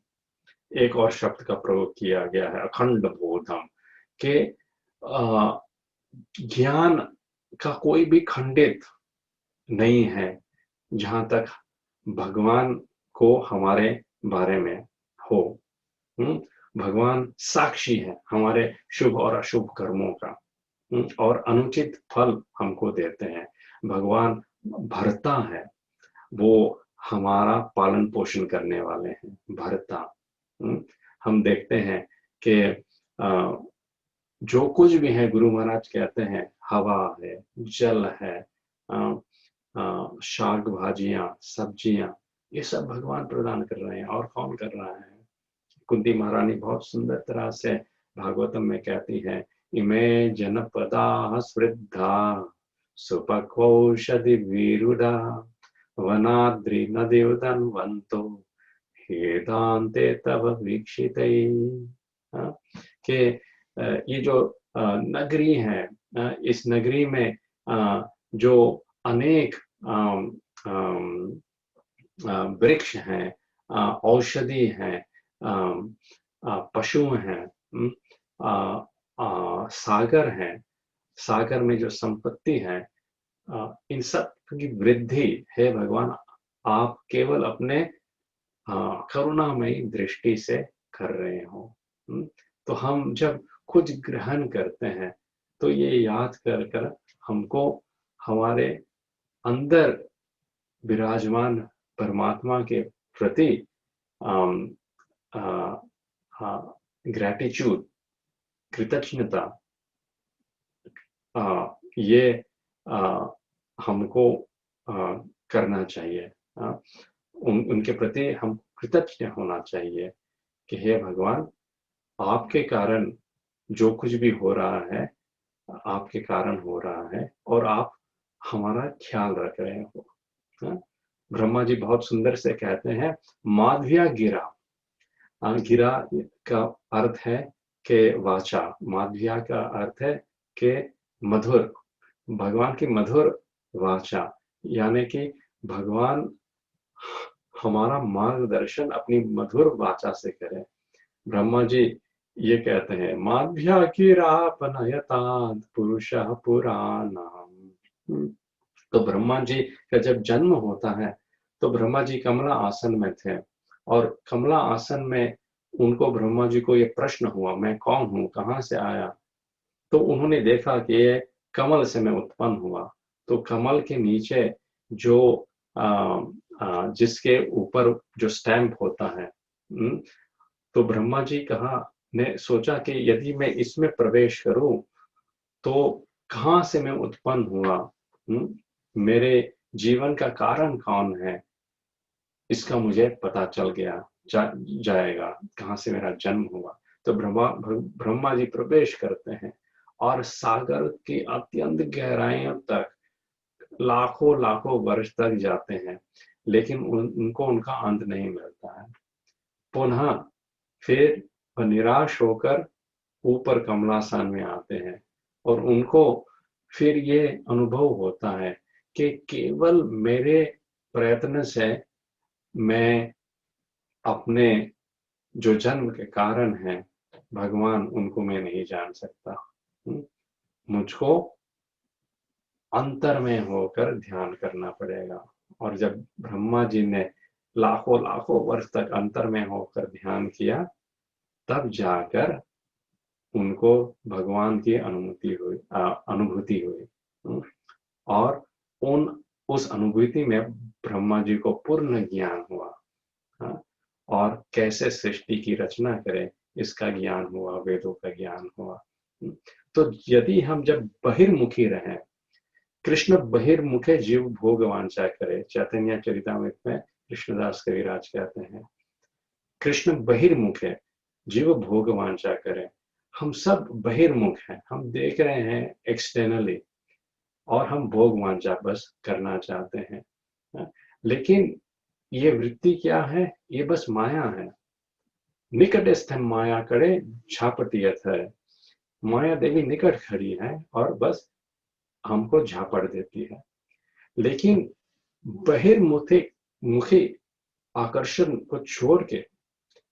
एक और शब्द का प्रयोग किया गया है अखंड बोधम, के ज्ञान का कोई भी खंडित नहीं है जहां तक भगवान को हमारे बारे में हो। भगवान साक्षी है हमारे शुभ और अशुभ कर्मों का, और अनुचित फल हमको देते हैं। भगवान भरता है, वो हमारा पालन पोषण करने वाले हैं, भरता। हम देखते हैं कि जो कुछ भी है, गुरु महाराज कहते हैं, हवा है, जल है, शाक भाजियां, सब्जियां, ये सब भगवान प्रदान कर रहे हैं। और कौन कर रहा है? कुंती महारानी बहुत सुंदर तरह से भागवतम में कहती है, इमे जनपदा स्मृद्धा सुपक्वौषधि वीरुडा वनाद्रि नदीवदन्वन्तो हेदान्ते तव वीक्षितै। कि ये जो नगरी है, इस नगरी में जो अनेक वृक्ष हैं, औषधि हैं, पशु हैं, सागर है, सागर में जो संपत्ति है, इन सब की वृद्धि है भगवान आप केवल अपने करुणामयी दृष्टि से कर रहे हो। तो हम जब कुछ ग्रहण करते हैं, तो ये याद कर कर हमको हमारे अंदर विराजमान परमात्मा के प्रति ग्रैटिट्यूड, कृतज्ञता, ये हमको करना चाहिए। उनके प्रति हम कृतज्ञ होना चाहिए कि हे भगवान, आपके कारण जो कुछ भी हो रहा है, आपके कारण हो रहा है और आप हमारा ख्याल रख रहे हो। ब्रह्मा जी बहुत सुंदर से कहते हैं, माध्या गिरा। गिरा का अर्थ है कि वाचा, माध्या का अर्थ है कि मधुर, भगवान की मधुर वाचा, यानी कि भगवान हमारा मार्गदर्शन अपनी मधुर वाचा से करें। ब्रह्मा जी ये कहते हैं, माध्या गिरापनयतात् पुरुषः पुराणाम्। तो ब्रह्मा जी का जब जन्म होता है, तो ब्रह्मा जी कमला आसन में थे, और कमला आसन में उनको, ब्रह्मा जी को ये प्रश्न हुआ, मैं कौन हूँ, कहाँ से आया? तो उन्होंने देखा कि ये कमल से मैं उत्पन्न हुआ। तो कमल के नीचे जो जिसके ऊपर जो स्टैम्प होता है, तो ब्रह्मा जी ने सोचा कि यदि मैं इसमें प्रवेश करूं तो कहाँ से मैं उत्पन्न हुआ, मेरे जीवन का कारण कौन है, इसका मुझे पता चल जाएगा कहाँ से मेरा जन्म हुआ। तो ब्रह्मा जी प्रवेश करते हैं और सागर की अत्यंत गहराइयों तक लाखों लाखों वर्ष तक जाते हैं, लेकिन उनको उनका अंत नहीं मिलता है। पुनः फिर वह निराश होकर ऊपर कमलासन में आते हैं और उनको फिर ये अनुभव होता है कि केवल मेरे प्रयत्न से मैं अपने जो जन्म के कारण हैं भगवान, उनको मैं नहीं जान सकता। मुझको अंतर में होकर ध्यान करना पड़ेगा। और जब ब्रह्मा जी ने लाखों लाखों वर्ष तक अंतर में होकर ध्यान किया, तब जाकर उनको भगवान की अनुभूति हुई। और उस अनुभूति में ब्रह्मा जी को पूर्ण ज्ञान हुआ। और कैसे सृष्टि की रचना करें इसका ज्ञान हुआ, वेदों का ज्ञान हुआ। तो यदि हम जब बहिर्मुखी रहें, कृष्ण बहिर्मुखे जीव भोग वांछा करे, चैतन्य चरितामृत में कृष्णदास कविराज कहते हैं, कृष्ण बहिर्मुखे जीव भोग वांछा करे। हम सब बहिर्मुख हैं, हम देख रहे हैं एक्सटर्नली और हम भोग वांछा बस करना चाहते हैं। लेकिन ये वृत्ति क्या है? ये बस माया है। निकटस्थ माया करे झापटियत है। माया देवी निकट खड़ी है और बस हमको झापड़ देती है। लेकिन बहिर्मुखी आकर्षण को छोड़ के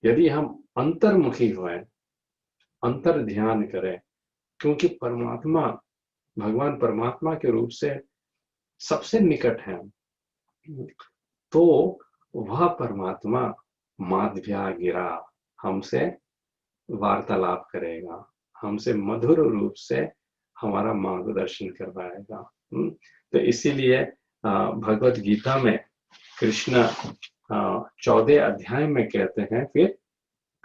यदि हम अंतर्मुखी हुए, अंतर ध्यान करें, क्योंकि परमात्मा, भगवान परमात्मा के रूप से सबसे निकट है, तो वह परमात्मा माध्या गिरा हमसे वार्तालाप करेगा, हमसे मधुर रूप से हमारा मार्गदर्शन करवाएगा। तो इसीलिए भगवत गीता में कृष्ण 14 अध्याय में कहते हैं, फिर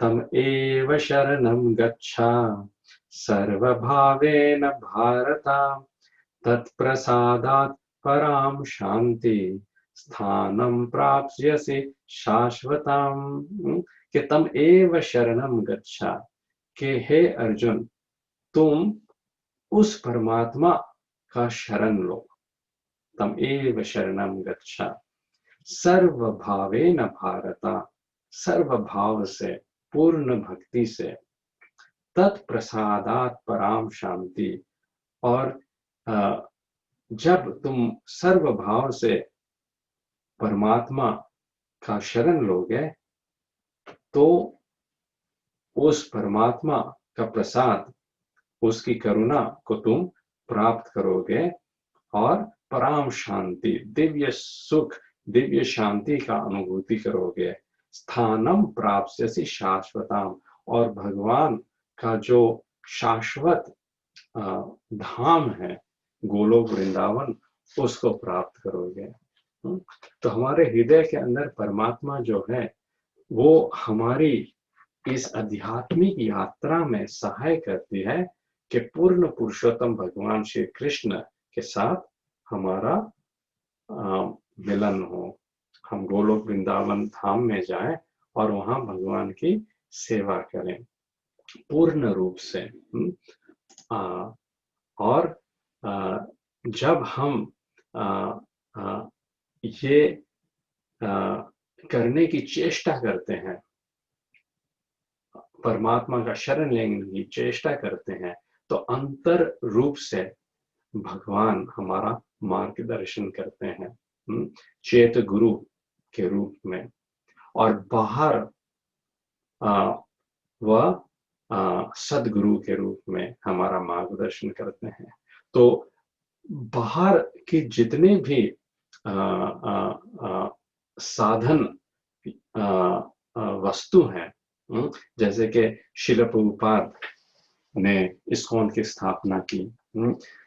तम एव शरणं गच्छा सर्वभावेन भारता तत्प्रसादात् परां शांति स्थानं प्राप्स्यसि शाश्वताम्। कि तम एव शरणं गच्छा, कि हे अर्जुन तुम उस परमात्मा का शरण लो। तम एव शरणं गच्छा सर्वभावेन भारता, सर्वभाव से, पूर्ण भक्ति से, तत्प्रसादात् पराम शांति, और जब तुम सर्वभाव से परमात्मा का शरण लोगे तो उस परमात्मा का प्रसाद, उसकी करुणा को तुम प्राप्त करोगे और पराम शांति, दिव्य सुख, दिव्य शांति का अनुभूति करोगे। स्थानम प्राप्स्यसि शाश्वतम, और भगवान का जो शाश्वत धाम है, गोलोक वृंदावन, उसको प्राप्त करोगे। तो हमारे हृदय के अंदर परमात्मा जो है वो हमारी इस आध्यात्मिक यात्रा में सहाय करती है कि पूर्ण पुरुषोत्तम भगवान श्री कृष्ण के साथ हमारा मिलन हो, हम गोलोक वृंदावन धाम में जाएं और वहां भगवान की सेवा करें पूर्ण रूप से। और जब हम ये करने की चेष्टा करते हैं, परमात्मा का शरण लेने की चेष्टा करते हैं, तो अंतर रूप से भगवान हमारा मार्गदर्शन करते हैं चेत गुरु के रूप में, और बाहर वह सदगुरु के रूप में हमारा मार्गदर्शन करते हैं। तो बाहर के जितने भी साधन वस्तु हैं, जैसे कि शिल प्रभुपाद ने इस्कॉन की स्थापना की,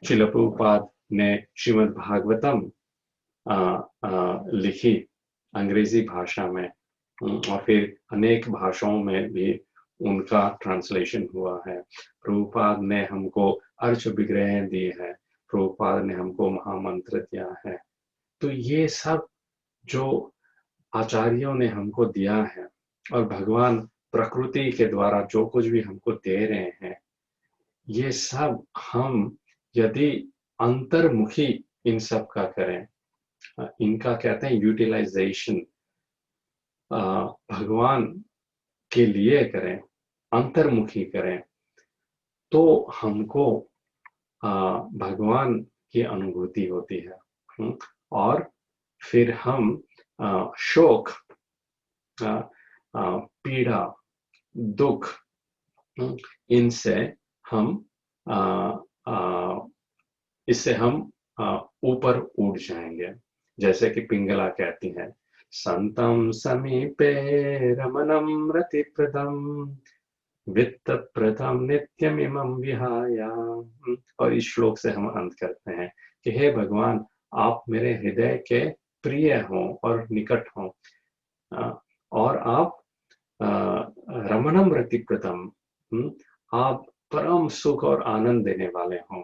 शिल प्रभुपाद ने श्रीमद् भागवतम लिखी, अंग्रेजी भाषा में, और फिर अनेक भाषाओं में भी उनका ट्रांसलेशन हुआ है। प्रभुपाद ने हमको अर्च विग्रह दिए हैं, प्रभुपाद ने हमको महामंत्र दिया है। तो ये सब जो आचार्यों ने हमको दिया है, और भगवान प्रकृति के द्वारा जो कुछ भी हमको दे रहे हैं, ये सब हम यदि अंतर्मुखी इन सब का करें, इनका कहते हैं यूटिलाइजेशन, भगवान के लिए करें, अंतर्मुखी करें, तो हमको भगवान की अनुभूति होती है। और फिर हम शोक, पीड़ा, दुख, इनसे हम इससे हम ऊपर उठ जाएंगे। जैसे कि पिंगला कहती है, संतम समीपे रमणम रतिप्रदम वित्त प्रथम नित्यमिमं विहाय। और इस श्लोक से हम अंत करते हैं कि हे भगवान, आप मेरे हृदय के प्रिय हों और निकट हों, और आप रमणम रतिप्रदम, आप परम सुख और आनंद देने वाले हों,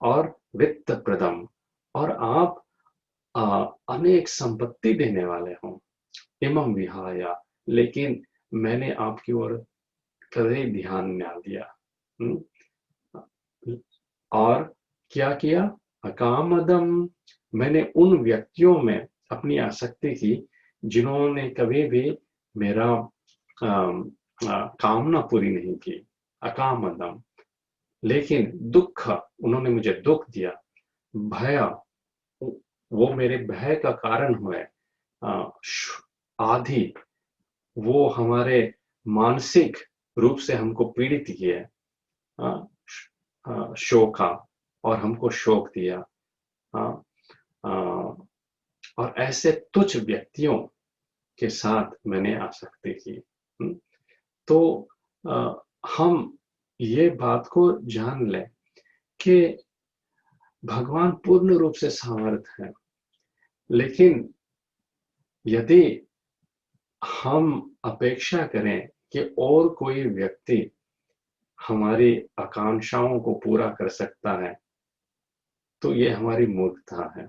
और वित्त प्रदम, और आप अनेक संपत्ति देने वाले हों, इमं विहाय, लेकिन मैंने आपकी ओर कभी ध्यान ना दिया। और क्या किया? अकामदम, मैंने उन व्यक्तियों में अपनी आसक्ति की जिन्होंने कभी भी मेरा कामना पूरी नहीं की, अकामदम। लेकिन दुख, उन्होंने मुझे दुख दिया। भय, वो मेरे भय का कारण हुए। आदि, वो हमारे मानसिक रूप से हमको पीड़ित किए। शोका, और हमको शोक दिया। और ऐसे तुच्छ व्यक्तियों के साथ मैंने आसक्ति की। तो हम ये बात को जान लें कि भगवान पूर्ण रूप से समर्थ है, लेकिन यदि हम अपेक्षा करें कि और कोई व्यक्ति हमारी आकांक्षाओं को पूरा कर सकता है, तो ये हमारी मूर्खता है।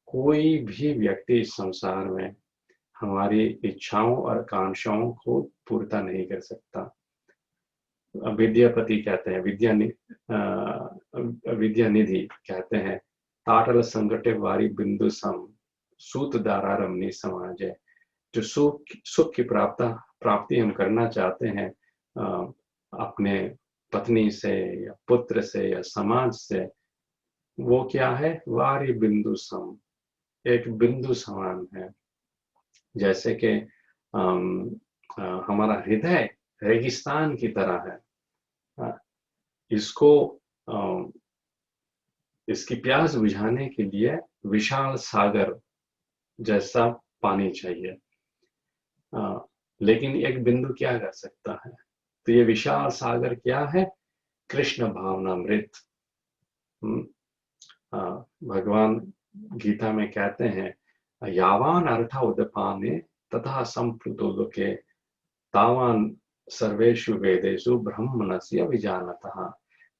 कोई भी व्यक्ति इस संसार में हमारी इच्छाओं और आकांक्षाओं को पूर्ता नहीं कर सकता। विद्यापति कहते हैं, विद्यानिधि कहते हैं, ताटल संगठे वारी बिंदु सम, सूत दारा रमनी समाजे। जो सुख की प्राप्ति हम करना चाहते हैं अपने पत्नी से या पुत्र से या समाज से, वो क्या है? वारी बिंदु सम, एक बिंदु समान है। जैसे कि हमारा हृदय रेगिस्तान की तरह है। इसको इसकी प्यास बुझाने के लिए विशाल सागर जैसा पानी चाहिए। लेकिन एक बिंदु क्या कर सकता है? तो ये विशाल सागर क्या है? कृष्ण भावनामृत। भगवान गीता में कहते हैं, यावान अर्थ उदपाने तथा संप्लुतोदके तावान सर्वेषु वेदेषु ब्रह्मणस्य विजानतः।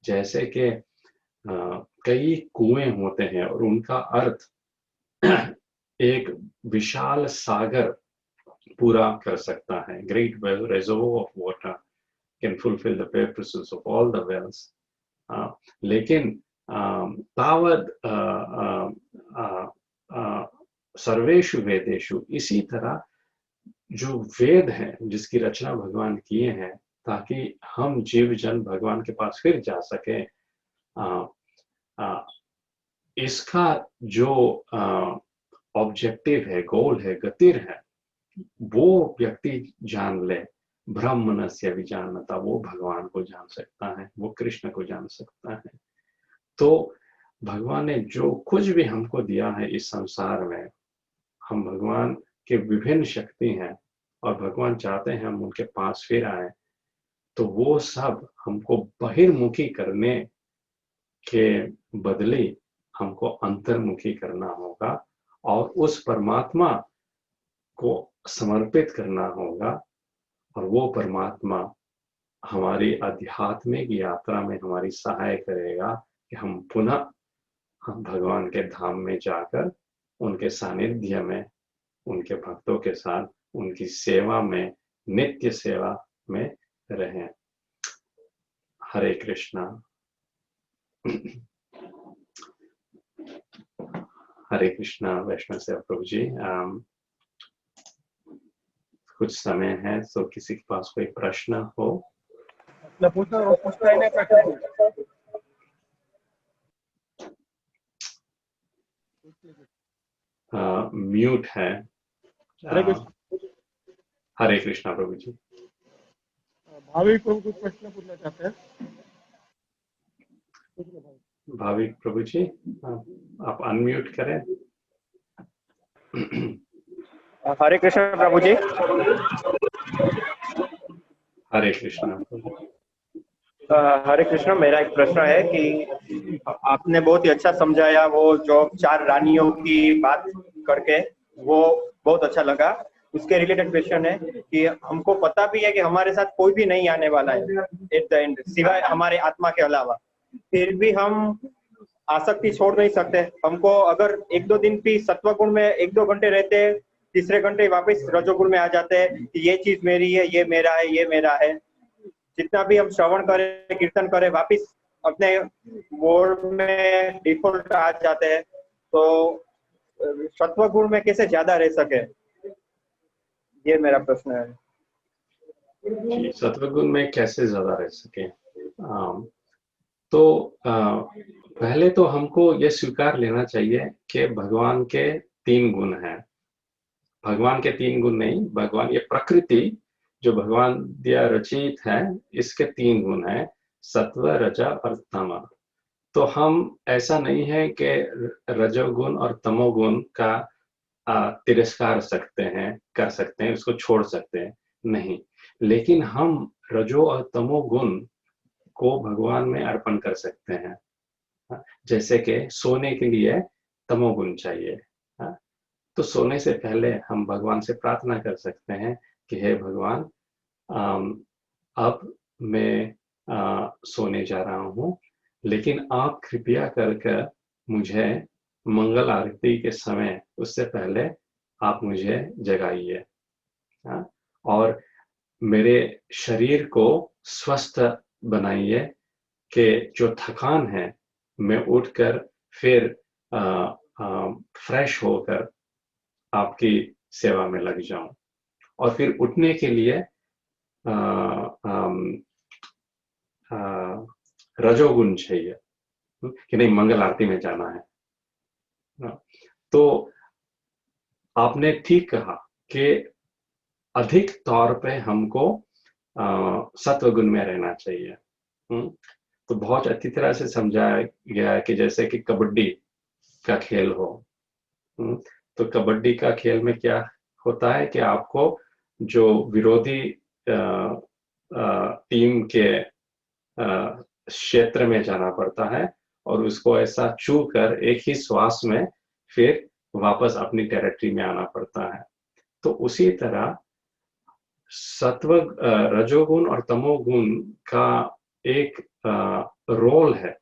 जैसे कि कई कुएं होते हैं और उनका अर्थ एक विशाल सागर पूरा कर सकता है। Great well reservoir of water can fulfill the purposes of all the wells. लेकिन तावद सर्वेषु वेदेषु, इसी तरह जो वेद है जिसकी रचना भगवान किए हैं ताकि हम जीव जन भगवान के पास फिर जा सके, इसका जो ऑब्जेक्टिव है, गोल है, गतिर है, वो व्यक्ति जान ले, ब्रह्मणस्य विजानता, वो भगवान को जान सकता है, वो कृष्ण को जान सकता है। तो भगवान ने जो कुछ भी हमको दिया है इस संसार में, हम भगवान के विभिन्न शक्ति हैं और भगवान चाहते हैं हम उनके पास फिर आए, तो वो सब हमको बहिर्मुखी करने के बदले हमको अंतर्मुखी करना होगा और उस परमात्मा को समर्पित करना होगा, और वो परमात्मा हमारी आध्यात्मिक यात्रा में हमारी सहाय करेगा कि हम पुनः हम भगवान के धाम में जाकर उनके सानिध्य में, उनके भक्तों के साथ उनकी सेवा में, नित्य सेवा में रहें। हरे कृष्णा। हरे कृष्णा वैष्णव सेवा प्रभु जी। कुछ समय है, तो किसी के पास कोई प्रश्न हो? म्यूट है। हरे कृष्णा प्रभु जी।
भाविक प्रभु कुछ प्रश्न पूछना चाहते हैं।
भाविक प्रभु जी, आप अनम्यूट करें।
हरे कृष्ण प्रभु जी।
हरे कृष्णा प्रभु।
हरे कृष्ण। मेरा एक प्रश्न है कि आपने बहुत ही अच्छा समझाया, वो जो 4 रानियों की बात करके वो बहुत अच्छा लगा। उसके रिलेटेड क्वेश्चन है कि हमको पता भी है कि हमारे साथ कोई भी नहीं आने वाला है एट द एंड, सिवाय हमारे आत्मा के अलावा, फिर भी हम आसक्ति छोड़ नहीं सकते। हमको अगर 1-2 दिन भी सत्वगुण में 1-2 घंटे रहते, तीसरे घंटे वापस रजोगुण में आ जाते हैं कि ये चीज मेरी है, ये मेरा है, ये मेरा है। जितना भी हम श्रवण करें, कीर्तन करें, वापस अपने मोड में डिफॉल्ट आ जाते हैं। तो सत्वगुण में कैसे ज्यादा रह सके, ये मेरा प्रश्न है।
सत्वगुण में कैसे ज्यादा रह सके? तो पहले तो हमको ये स्वीकार लेना चाहिए कि भगवान के 3 गुण हैं। भगवान के 3 गुण नहीं, भगवान, ये प्रकृति जो भगवान द्वारा रचित है, इसके 3 गुण हैं, सत्व, रज और तम। तो हम ऐसा नहीं है कि रजोगुण और तमोगुण का तिरस्कार कर सकते हैं, उसको छोड़ सकते हैं, नहीं। लेकिन हम रजो और तमोगुण को भगवान में अर्पण कर सकते हैं। जैसे कि सोने के लिए तमोगुण चाहिए, तो सोने से पहले हम भगवान से प्रार्थना कर सकते हैं कि हे भगवान, अब मैं सोने जा रहा हूँ, लेकिन आप कृपया करके मुझे मंगल आरती के समय, उससे पहले आप मुझे जगाइए, और मेरे शरीर को स्वस्थ बनाइए कि जो थकान है, मैं उठकर फिर फ्रेश होकर आपकी सेवा में लग जाऊं। और फिर उठने के लिए रजोगुण चाहिए कि नहीं, मंगल आरती में जाना है। तो आपने ठीक कहा कि अधिक तौर पे हमको सत्वगुण में रहना चाहिए। तो बहुत अच्छी तरह से समझाया गया है कि जैसे कि कबड्डी का खेल हो, तो कबड्डी का खेल में क्या होता है कि आपको जो विरोधी टीम के क्षेत्र में जाना पड़ता है, और उसको ऐसा छू कर एक ही श्वास में फिर वापस अपनी टेरिटरी में आना पड़ता है। तो उसी तरह सत्व, रजोगुण और तमोगुण का एक रोल है।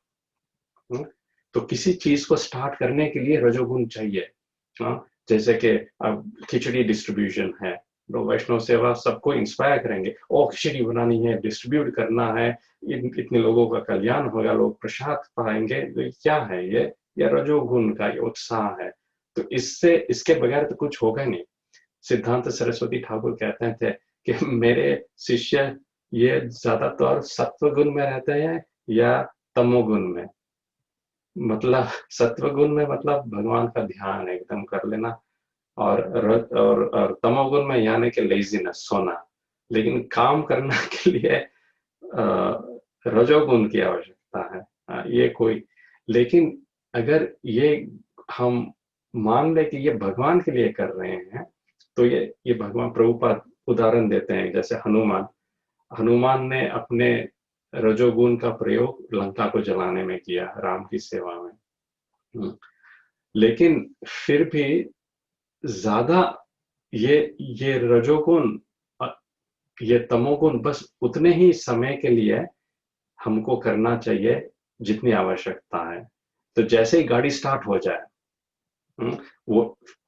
तो किसी चीज को स्टार्ट करने के लिए रजोगुण चाहिए। जैसे कि अब खिचड़ी डिस्ट्रीब्यूशन है, लोग वैष्णव सेवा सबको इंस्पायर करेंगे, ओ खिचड़ी बनानी है, डिस्ट्रीब्यूट करना है, इतने लोगों का कल्याण होगा, लोग प्रसाद पाएंगे। तो क्या है ये रजोगुण का ये उत्साह है। तो इसके बगैर तो कुछ होगा नहीं। सिद्धांत सरस्वती ठाकुर कहते थे कि मेरे शिष्य ये ज्यादातर सत्वगुण में रहते हैं या तमोगुण में। मतलब सत्वगुण में मतलब भगवान का ध्यान एकदम कर लेना, और तमोगुण में यानी कि लेजीनेस, सोना। लेकिन काम करने के लिए रजोगुण की आवश्यकता है। ये कोई, लेकिन अगर ये हम मान ले कि ये भगवान के लिए कर रहे हैं, तो ये भगवान प्रभुपाद उदाहरण देते हैं, जैसे हनुमान ने अपने रजोगुण का प्रयोग लंका को जलाने में किया, राम की सेवा में। लेकिन फिर भी ज्यादा ये रजोगुण ये तमोगुण बस उतने ही समय के लिए हमको करना चाहिए जितनी आवश्यकता है। तो जैसे ही गाड़ी स्टार्ट हो जाए, वो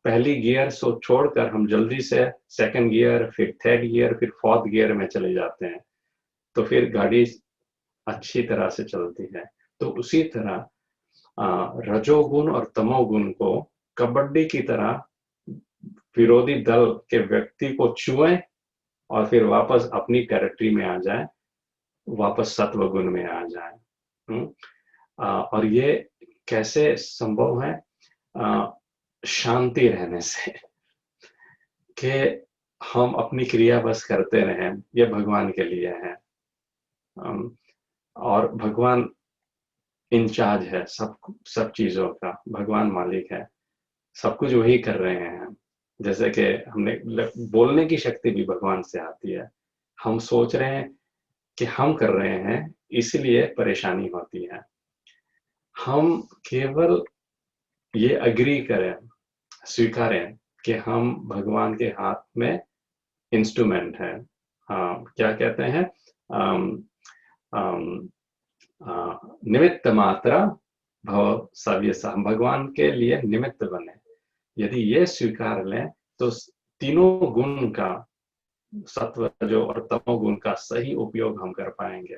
पहली गियर सो छोड़कर हम जल्दी से सेकंड गियर, फिर थर्ड गियर, फिर फोर्थ गियर में चले जाते हैं, तो फिर गाड़ी अच्छी तरह से चलती है। तो उसी तरह रजोगुण और तमोगुण को कबड्डी की तरह विरोधी दल के व्यक्ति को छुएं और फिर वापस अपनी टेरिटरी में आ जाए, वापस सत्व गुण में आ जाए। और ये कैसे संभव है? शांति रहने से, कि हम अपनी क्रिया बस करते रहें, ये भगवान के लिए है। और भगवान इंचार्ज है सब चीजों का, भगवान मालिक है, सब कुछ वही कर रहे हैं। जैसे कि हमने बोलने की शक्ति भी भगवान से आती है। हम सोच रहे हैं कि हम कर रहे हैं, इसलिए परेशानी होती है। हम केवल ये अग्री करें, स्वीकारें कि हम भगवान के हाथ में इंस्ट्रूमेंट है। क्या कहते हैं? निमित्त मात्रा भव सव्यसा, भगवान के लिए निमित्त बने। यदि ये स्वीकार लें तो तीनों गुण का, सत्व, रजो और तमो गुण का सही उपयोग हम कर पाएंगे।